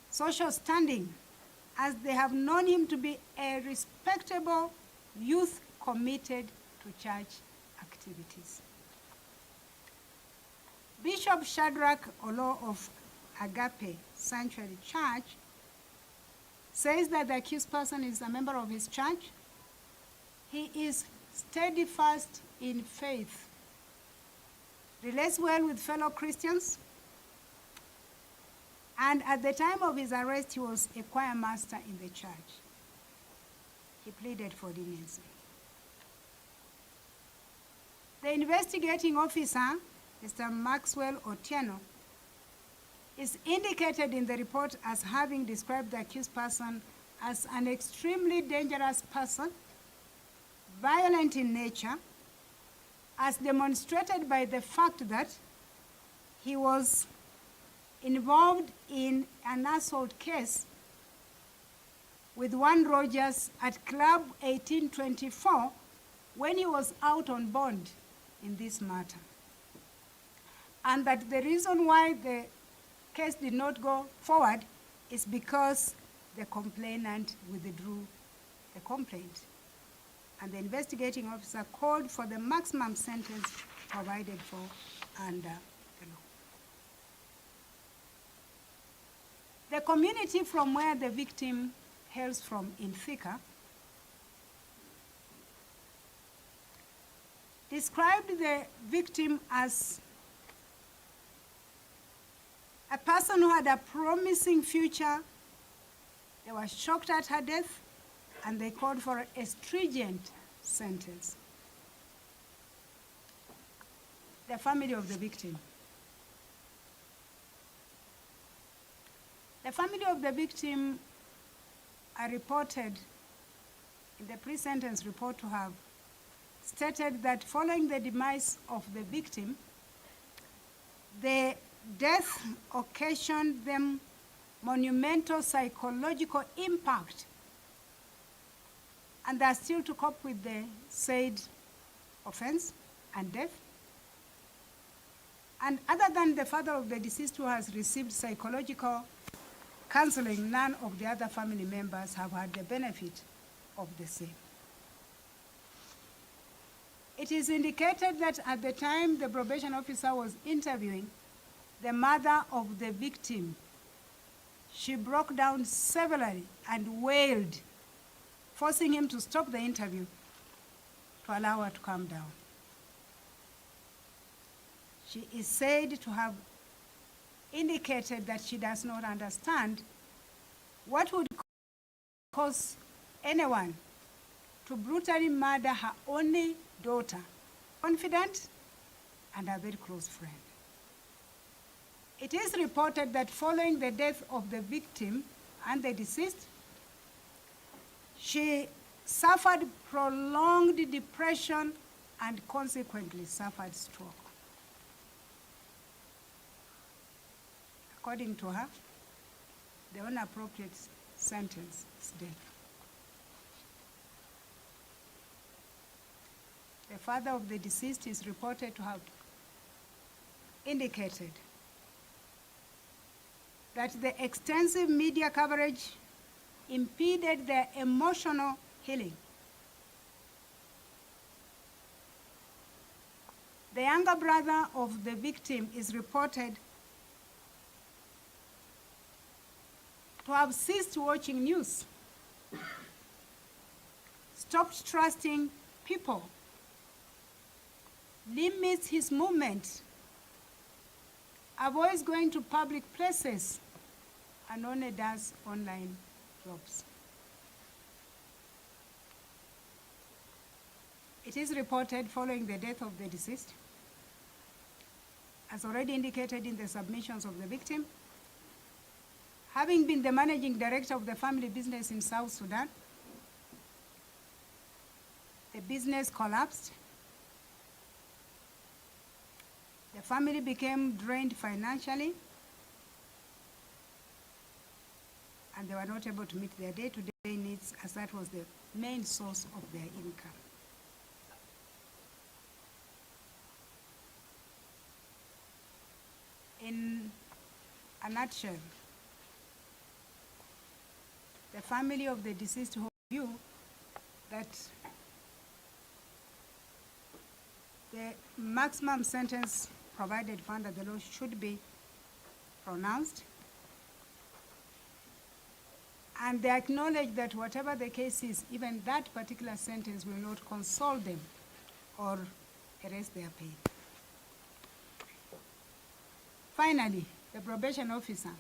social standing, as they have known him to be a respectable youth committed to church activities. Bishop Shadrach Olo of Agape Sanctuary Church says that the accused person is a member of his church. He is steadfast in faith, relates well with fellow Christians, and at the time of his arrest, he was a choir master in the church. He pleaded for leniency. The investigating officer Mr. Maxwell Otieno, is indicated in the report as having described the accused person as an extremely dangerous person, violent in nature, as demonstrated by the fact that he was involved in an assault case with one Rogers at Club 1824 when he was out on bond in this matter. And that the reason why the case did not go forward is because the complainant withdrew the complaint. And the investigating officer called for the maximum sentence provided for under the law. The community from where the victim hails from in Thika described the victim as a person who had a promising future. They were shocked at her death, and they called for a stringent sentence. The family of the victim. The family of the victim are reported in the pre-sentence report to have stated that following the demise of the victim, the death occasioned them monumental psychological impact, and they are still to cope with the said offense and death. And other than the father of the deceased who has received psychological counseling, none of the other family members have had the benefit of the same. It is indicated that at the time the probation officer was interviewing the mother of the victim, she broke down severally and wailed, forcing him to stop the interview to allow her to calm down. She is said to have indicated that she does not understand what would cause anyone to brutally murder her only daughter, confidant, and a very close friend. It is reported that following the death of the victim and the deceased, she suffered prolonged depression and consequently suffered stroke. According to her, the only appropriate sentence is death. The father of the deceased is reported to have indicated that the extensive media coverage impeded their emotional healing. The younger brother of the victim is reported to have ceased watching news, stopped trusting people, limits his movement, avoids going to public places, and only does online jobs. It is reported following the death of the deceased, as already indicated in the submissions of the victim, having been the managing director of the family business in South Sudan, the business collapsed. The family became drained financially, and they were not able to meet their day-to-day needs, as that was the main source of their income. In a nutshell, the family of the deceased hold view that the maximum sentence provided for under the law should be pronounced, and they acknowledge that whatever the case is, even that particular sentence will not console them or erase their pain. Finally, the probation officer,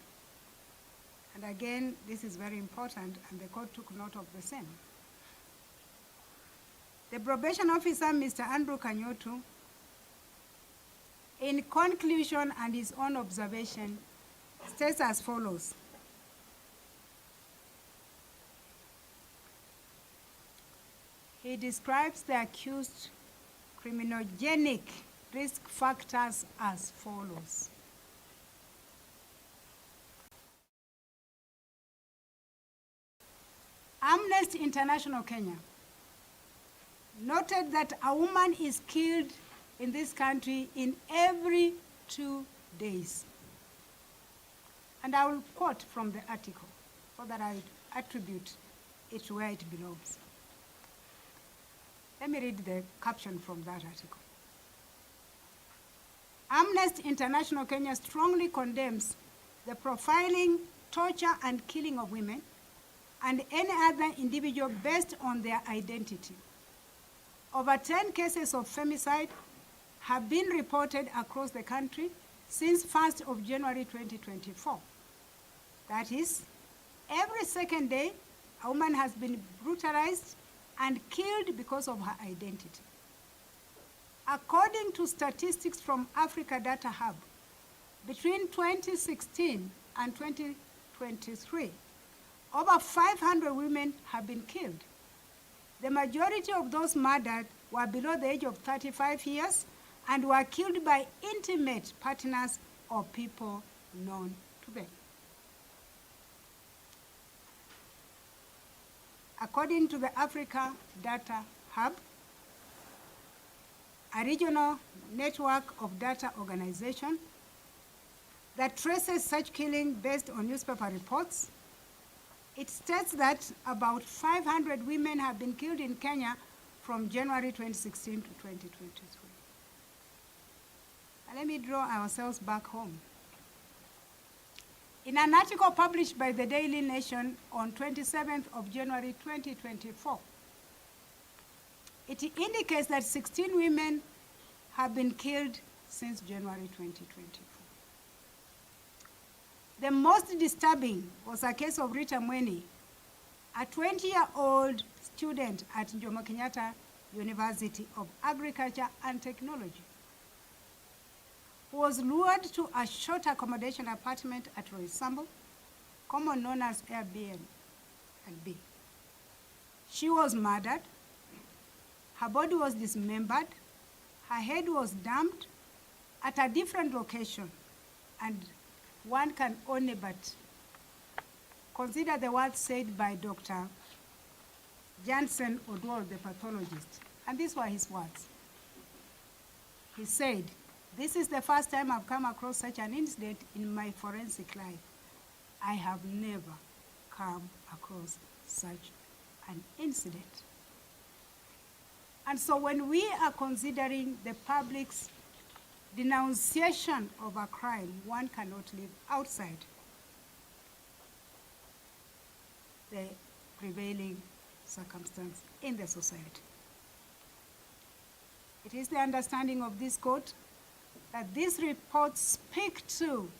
and again, this is very important, and the court took note of the same. The probation officer, Mr. Andrew Kanyotu, In conclusion and his own observation, states as follows. He describes the accused criminogenic risk factors as follows. Amnesty International Kenya noted that a woman is killed in this country in every 2 days. And I will quote from the article so that I attribute it to where it belongs. Let me read the caption from that article. Amnesty International Kenya strongly condemns the profiling, torture, and killing of women and any other individual based on their identity. Over 10 cases of femicide have been reported across the country since 1st of January 2024. That is, every second day, a woman has been brutalized and killed because of her identity. According to statistics from Africa Data Hub, between 2016 and 2023, over 500 women have been killed. The majority of those murdered were below the age of 35 years and were killed by intimate partners or people known to them. According to the Africa Data Hub, a regional network of data organization that traces such killing based on newspaper reports, it states that about 500 women have been killed in Kenya from January 2016 to 2023. Let me draw ourselves back home. In an article published by the Daily Nation on 27th of January 2024, it indicates that 16 women have been killed since January 2024. The most disturbing was a case of Rita Mweni, a 20-year-old student at Jomo Kenyatta University of Agriculture and Technology, who was lured to a short accommodation apartment at Roysambu, commonly known as Airbnb. She was murdered, her body was dismembered, her head was dumped at a different location, and one can only but consider the words said by Dr. Jansen Odwal, the pathologist. And these were his words. He said, "This is the first time I've come across such an incident in my forensic life. I have never come across such an incident." And so when we are considering the public's denunciation of a crime, one cannot live outside the prevailing circumstance in the society. It is the understanding of this court that these reports speak to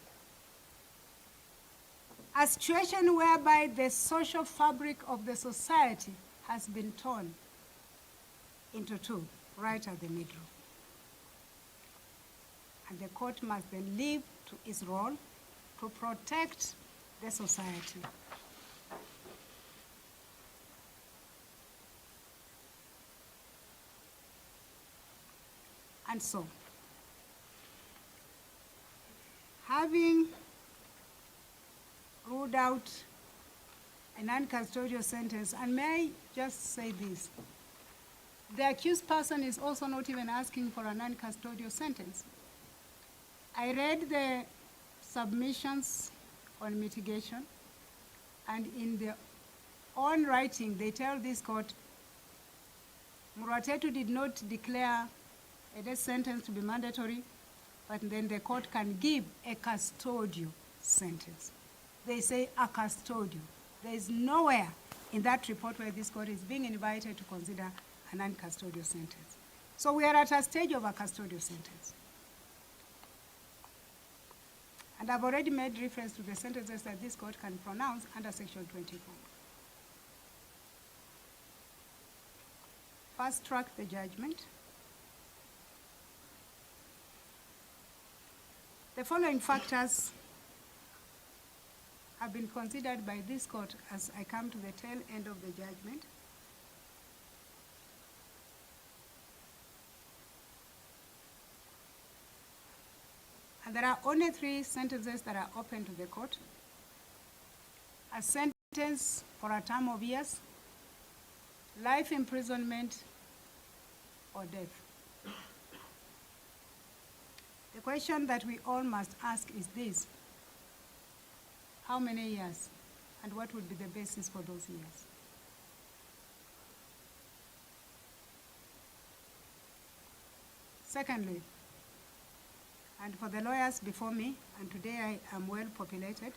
a situation whereby the social fabric of the society has been torn into two, right at the middle. And the court must then live to its role to protect the society. And so, having ruled out a non-custodial sentence, and may I just say this, the accused person is also not even asking for a non-custodial sentence. I read the submissions on mitigation, and in their own writing, they tell this court, Muratetu did not declare a death sentence to be mandatory, but then the court can give a custodial sentence. They say a custodial. There is nowhere in that report where this court is being invited to consider a non-custodial sentence. So we are at a stage of a custodial sentence. And I've already made reference to the sentences that this court can pronounce under Section 24. Fast track the judgment. The following factors have been considered by this court as I come to the tail end of the judgment. And there are only 3 sentences that are open to the court. A sentence for a term of years, life imprisonment, or death. The question that we all must ask is this: how many years, and what would be the basis for those years? Secondly, and for the lawyers before me, and today I am well populated,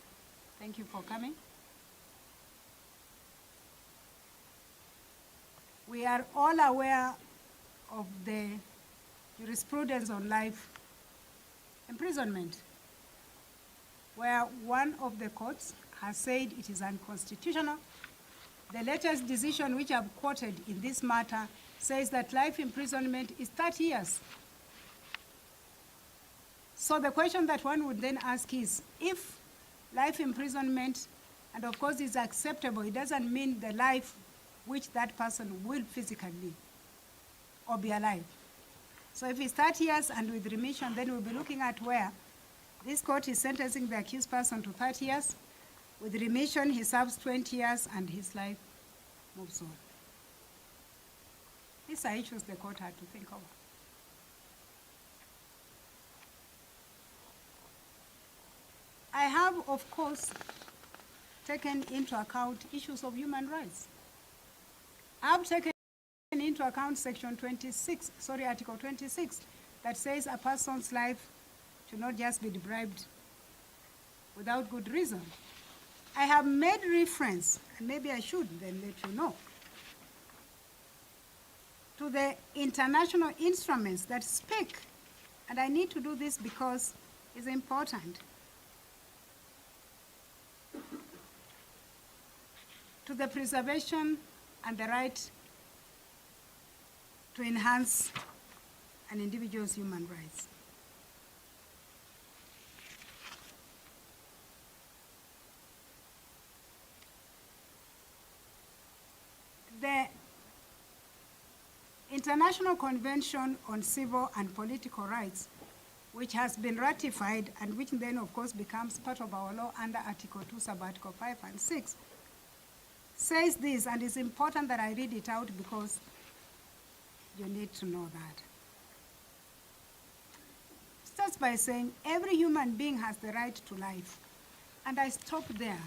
thank you for coming. We are all aware of the jurisprudence on life imprisonment, where one of the courts has said it is unconstitutional. The latest decision which I've quoted in this matter says that life imprisonment is 30 years. So the question that one would then ask is, if life imprisonment, and of course is acceptable, it doesn't mean the life which that person will physically live or be alive. So if it's 30 years and with remission, then we'll be looking at where this court is sentencing the accused person to 30 years. With remission, he serves 20 years and his life moves on. These are issues the court had to think of. I have, of course, taken into account issues of human rights. I've taken into account Article 26, that says a person's life should not just be deprived without good reason. I have made reference, and maybe I should then let you know, to the international instruments that speak, and I need to do this because it's important, to the preservation and the right to enhance an individual's human rights. The International Convention on Civil and Political Rights, which has been ratified and which then of course becomes part of our law under Article 2, Sub-Article 5 and 6, says this, and it's important that I read it out because you need to know that. It starts by saying every human being has the right to life. And I stop there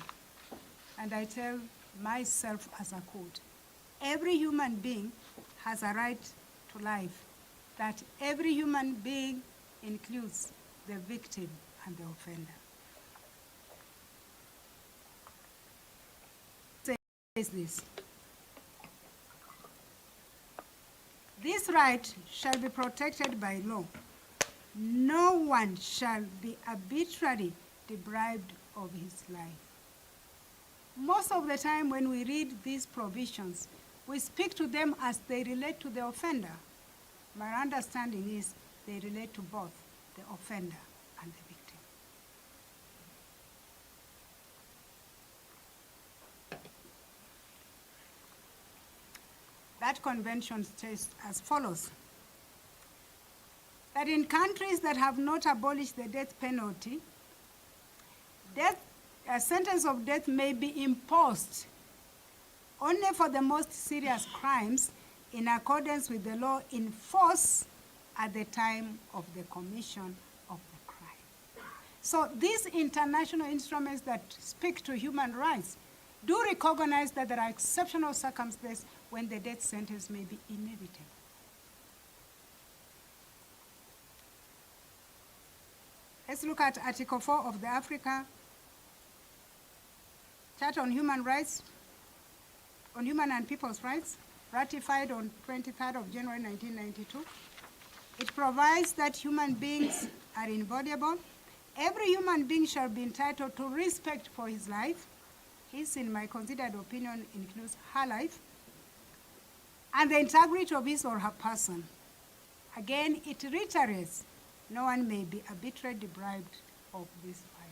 and I tell myself as a court, every human being has a right to life. That every human being includes the victim and the offender. Says this. This right shall be protected by law. No one shall be arbitrarily deprived of his life. Most of the time when we read these provisions, we speak to them as they relate to the offender. My understanding is they relate to both the offender and the victim. That convention states as follows: that in countries that have not abolished the death penalty, a sentence of death may be imposed only for the most serious crimes in accordance with the law in force at the time of the commission of the crime. So these international instruments that speak to human rights do recognize that there are exceptional circumstances when the death sentence may be inevitable. Let's look at Article 4 of the Africa Charter on Human Rights, on Human and People's Rights, ratified on 23rd of January 1992. It provides that human beings are inviolable. Every human being shall be entitled to respect for his life. His, in my considered opinion, includes her life, and the integrity of his or her person. Again, it reiterates No one may be arbitrarily deprived of this right.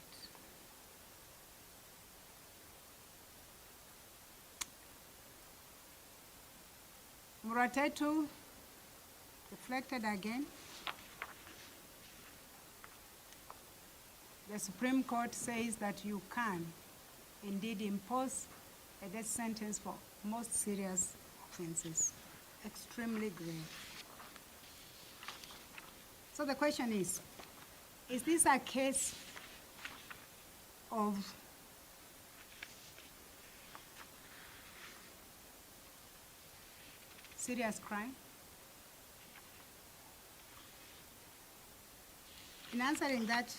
Muratetu reflected again. The Supreme Court says that you can indeed impose a death sentence for most serious offenses, extremely grave. So the question is this a case of serious crime? In answering that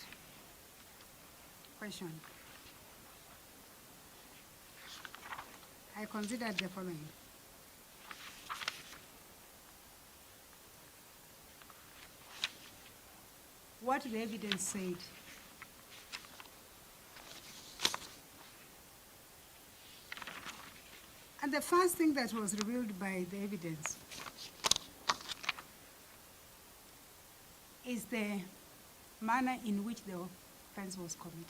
question, I considered the following. What the evidence said. And the first thing that was revealed by the evidence is the manner in which the offense was committed.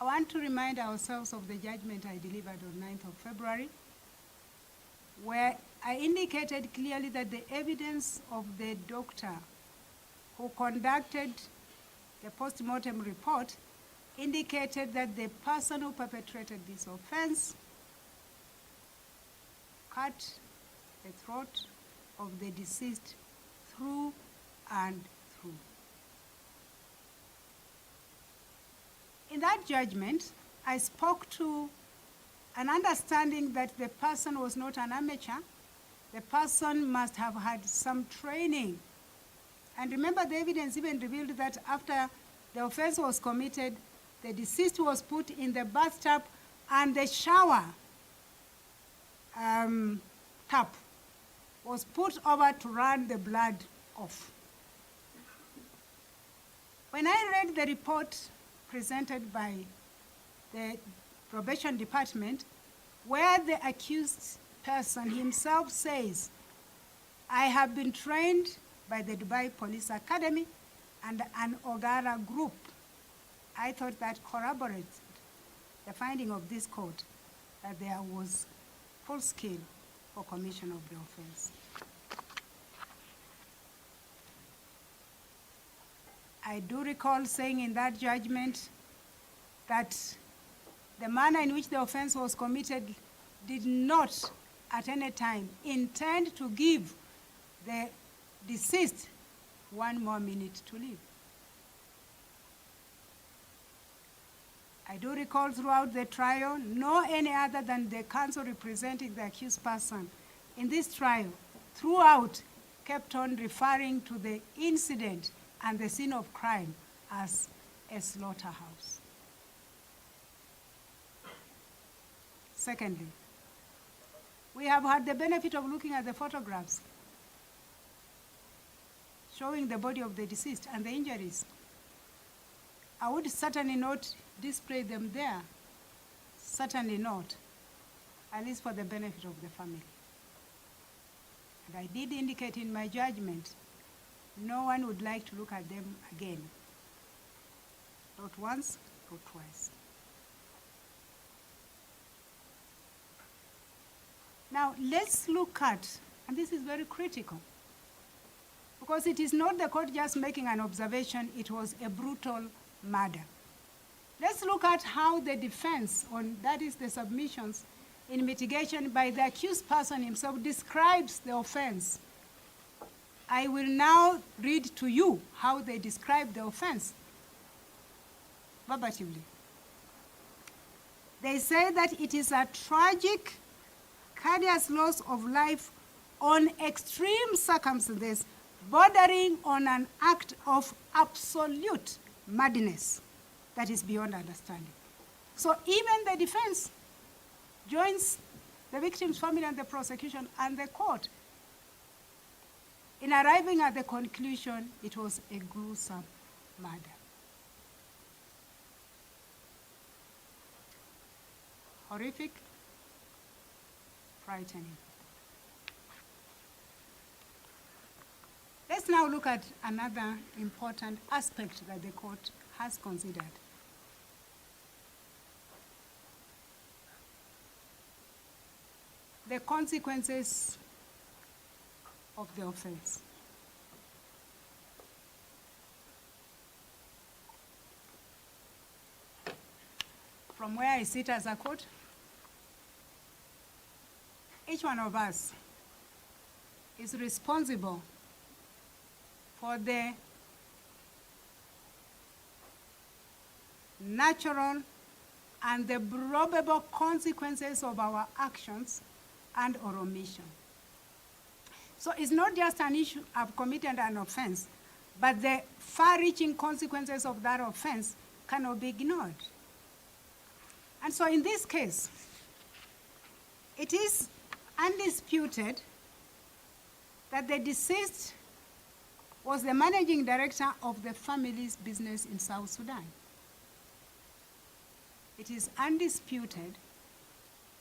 I want to remind ourselves of the judgment I delivered on 9th of February, where I indicated clearly that the evidence of the doctor who conducted the post-mortem report indicated that the person who perpetrated this offense cut the throat of the deceased through and through. In that judgment, I spoke to an understanding that the person was not an amateur. The person must have had some training. And remember, the evidence even revealed that after the offense was committed, the deceased was put in the bathtub and the shower tap was put over to run the blood off. When I read the report presented by the probation department, where the accused person himself says, I have been trained by the Dubai Police Academy and an Ogara group, I thought that corroborated the finding of this court that there was full skill for commission of the offense. I do recall saying in that judgment that the manner in which the offense was committed did not at any time intend to give the deceased one more minute to live. I do recall throughout the trial, no any other than the counsel representing the accused person in this trial throughout kept on referring to the incident and the scene of crime as a slaughterhouse. Secondly, we have had the benefit of looking at the photographs showing the body of the deceased and the injuries. I would certainly not display them there, certainly not, at least for the benefit of the family. And I did indicate in my judgment, no one would like to look at them again. Not once, not twice. Now, let's look at, and this is very critical, because it is not the court just making an observation, it was a brutal murder. Let's look at how the defense, that is the submissions in mitigation by the accused person himself, describes the offense. I will now read to you how they describe the offense verbatimly. They say that it is a tragic, courteous loss of life on extreme circumstances bordering on an act of absolute madness that is beyond understanding. So even the defense joins the victim's family and the prosecution and the court in arriving at the conclusion it was a gruesome murder. Horrific, frightening. Let's now look at another important aspect that the court has considered. The consequences of the offense. From where I sit as a court, each one of us is responsible for the natural and the probable consequences of our actions and or omission. So it's not just an issue of committing an offense, but the far-reaching consequences of that offense cannot be ignored. And so in this case, it is undisputed that the deceased was the managing director of the family's business in South Sudan. It is undisputed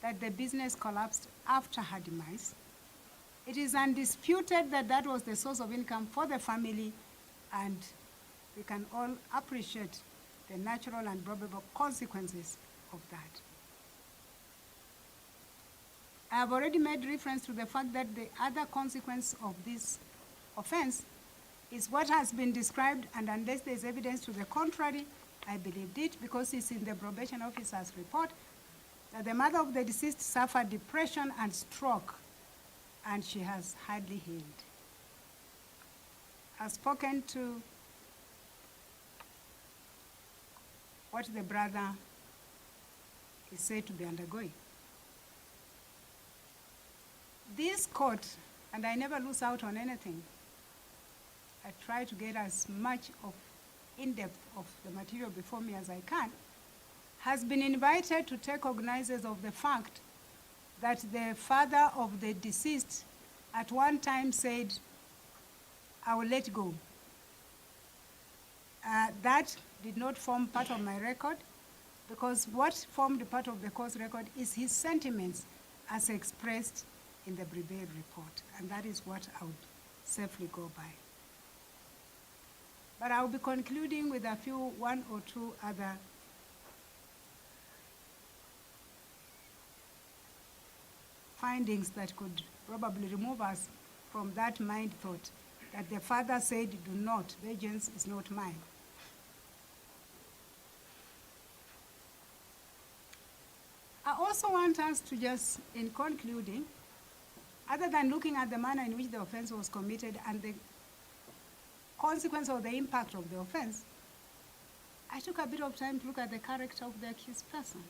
that the business collapsed after her demise. It is undisputed that that was the source of income for the family, and we can all appreciate the natural and probable consequences of that. I have already made reference to the fact that the other consequence of this offense is what has been described, and unless there's evidence to the contrary, I believed it because it's in the probation officer's report, that the mother of the deceased suffered depression and stroke, and she has hardly healed. I've spoken to what the brother is said to be undergoing. This court, and I never lose out on anything, I try to get as much of in-depth of the material before me as I can, has been invited to take cognizance of the fact that the father of the deceased at one time said, I will let go. That did not form part of my record, because what formed part of the court's record is his sentiments as expressed in the Brigade report, and that is what I would safely go by. But I'll be concluding with one or two other findings that could probably remove us from that mind thought that the father said, do not, vengeance is not mine. I also want us to just, in concluding, other than looking at the manner in which the offense was committed and the consequence or the impact of the offense, I took a bit of time to look at the character of the accused person.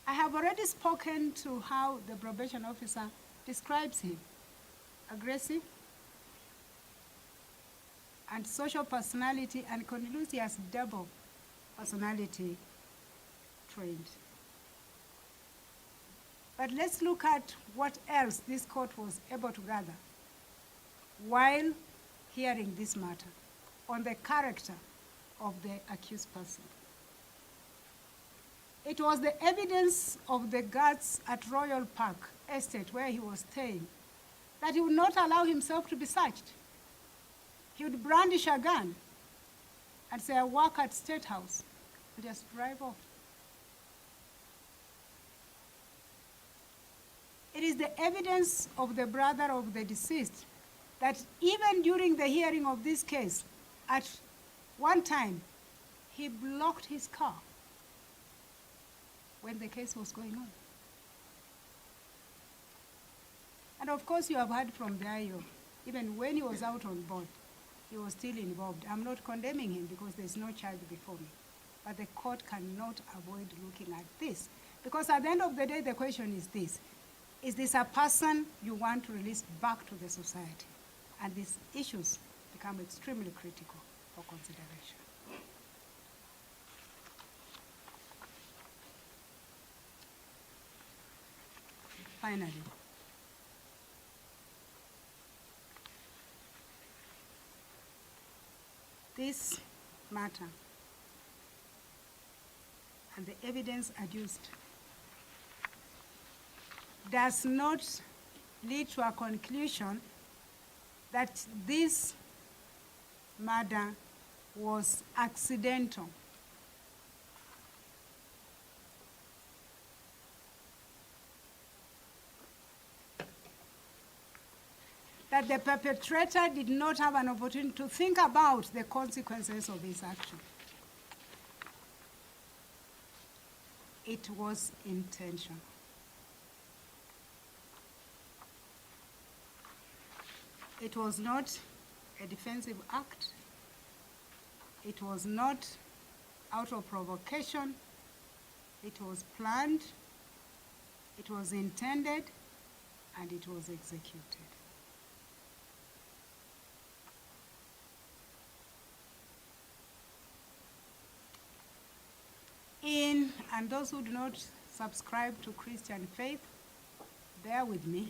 I have already spoken to how the probation officer describes him: aggressive and social personality, and concludes he has double personality trained. But let's look at what else this court was able to gather while hearing this matter on the character of the accused person. It was the evidence of the guards at Royal Park Estate, where he was staying, that he would not allow himself to be searched. He would brandish a gun and say, I work at State House, and just drive off. It is the evidence of the brother of the deceased that even during the hearing of this case, at one time, he blocked his car when the case was going on. And of course, you have heard from the IO, even when he was out on board, he was still involved. I'm not condemning him because there's no charge before me. But the court cannot avoid looking at this. Because at the end of the day, the question is this: is this a person you want to release back to the society? And these issues become extremely critical for consideration. Finally, this matter and the evidence adduced does not lead to a conclusion that this murder was accidental. That the perpetrator did not have an opportunity to think about the consequences of his action. It was intentional. It was not a defensive act. It was not out of provocation. It was planned, it was intended, and it was executed. And those who do not subscribe to Christian faith, bear with me.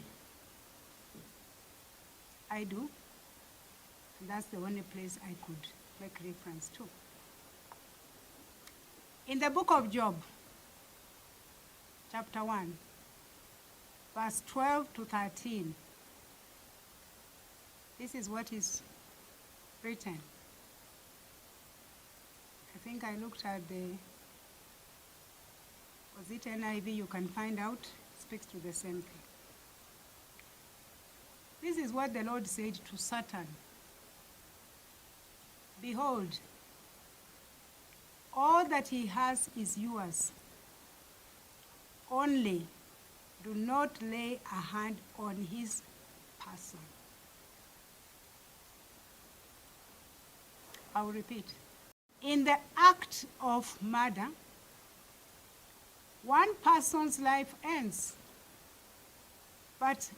I do. And that's the only place I could make reference to. In the book of Job, chapter 1, verse 12 to 13, this is what is written. I think I looked at the, was it NIV? You can find out, speaks to the same thing. This is what the Lord said to Satan. Behold, all that he has is yours. Only do not lay a hand on his person. I will repeat. In the act of murder, one person's life ends, but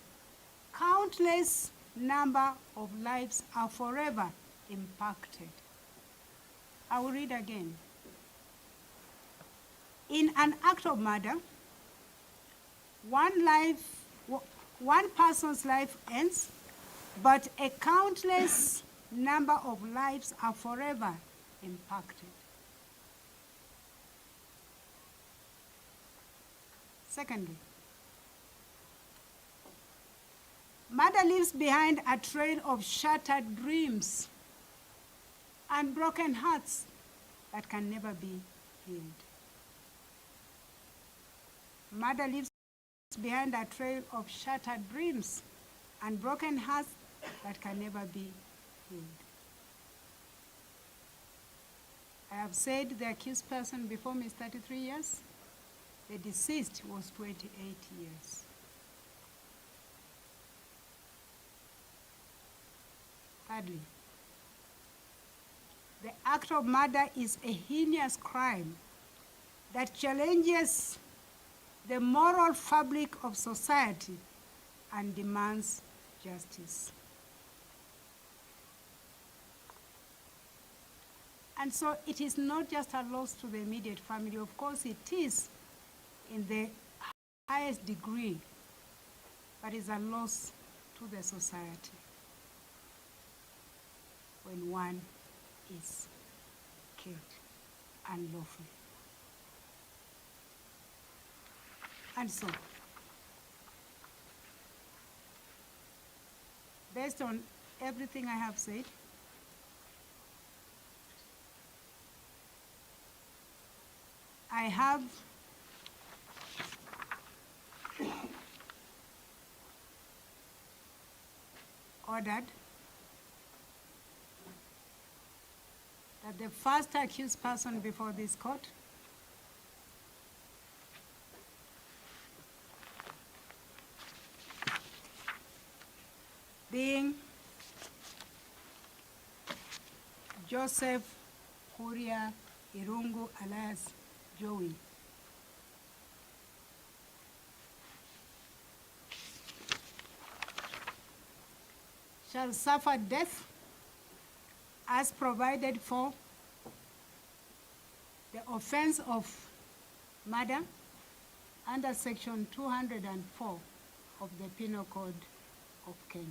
countless number of lives are forever impacted. I will read again. In an act of murder, one person's life ends, but a countless number of lives are forever impacted. Secondly, murder leaves behind a trail of shattered dreams and broken hearts that can never be healed. Murder leaves behind a trail of shattered dreams and broken hearts that can never be healed. I have said the accused person before me is 33 years. The deceased was 28 years. Thirdly, the act of murder is a heinous crime that challenges the moral fabric of society and demands justice. And so it is not just a loss to the immediate family. Of course, it is in the highest degree, but it's a loss to the society when one is killed unlawfully. And so, based on everything I have said, I have ordered that the first accused person before this court being Joseph Irungu alias Jowie. Shall suffer death as provided for the offense of murder under section 204 of the Penal Code of Kenya.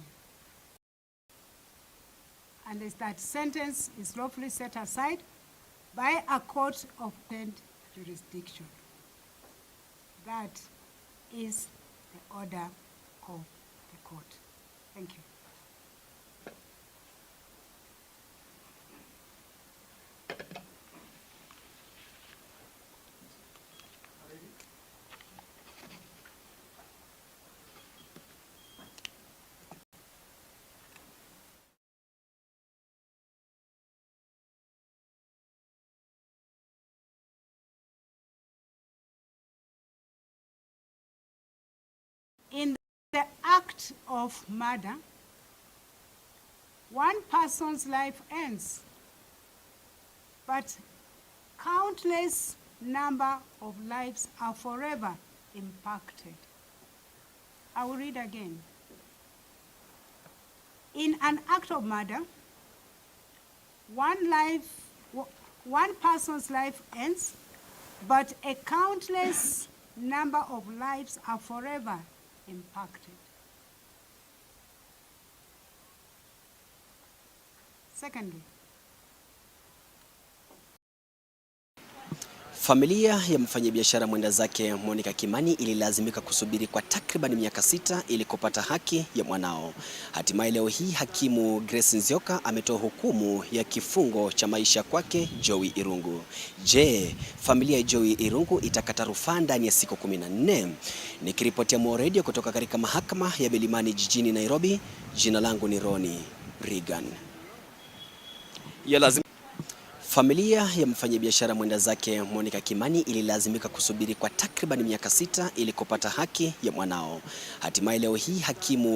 And that sentence is lawfully set aside by a court of paid jurisdiction. That is the order of the court. Thank you. In the act of murder, one person's life ends, but countless number of lives are forever impacted. I will read again. In an act of murder, one person's life ends, but a countless number of lives are forever impacted. Secondly, familia ya mfanyabiashara mwenda zake Monica Kimani ililazimika kusubiri kwa takriban miaka 6 ili kupata haki ya mwanao. Hatimaye leo hii hakimu Grace Nzioka ametoa hukumu ya kifungo cha maisha kwake Jowie Irungu. Je, familia ya Jowie Irungu itakata rufaa ndani ya siku 14? Nikiripotia Mo Radio kutoka katika mahakama ya Kilimani jijini Nairobi, jina langu ni Ronnie Regan. Familia ya mfanyabiashara mwenda zake Monica Kimani ililazimika kusubiri kwa takriban miaka 6 ili kupata haki ya mwanao. Hatimaye leo hii hakimu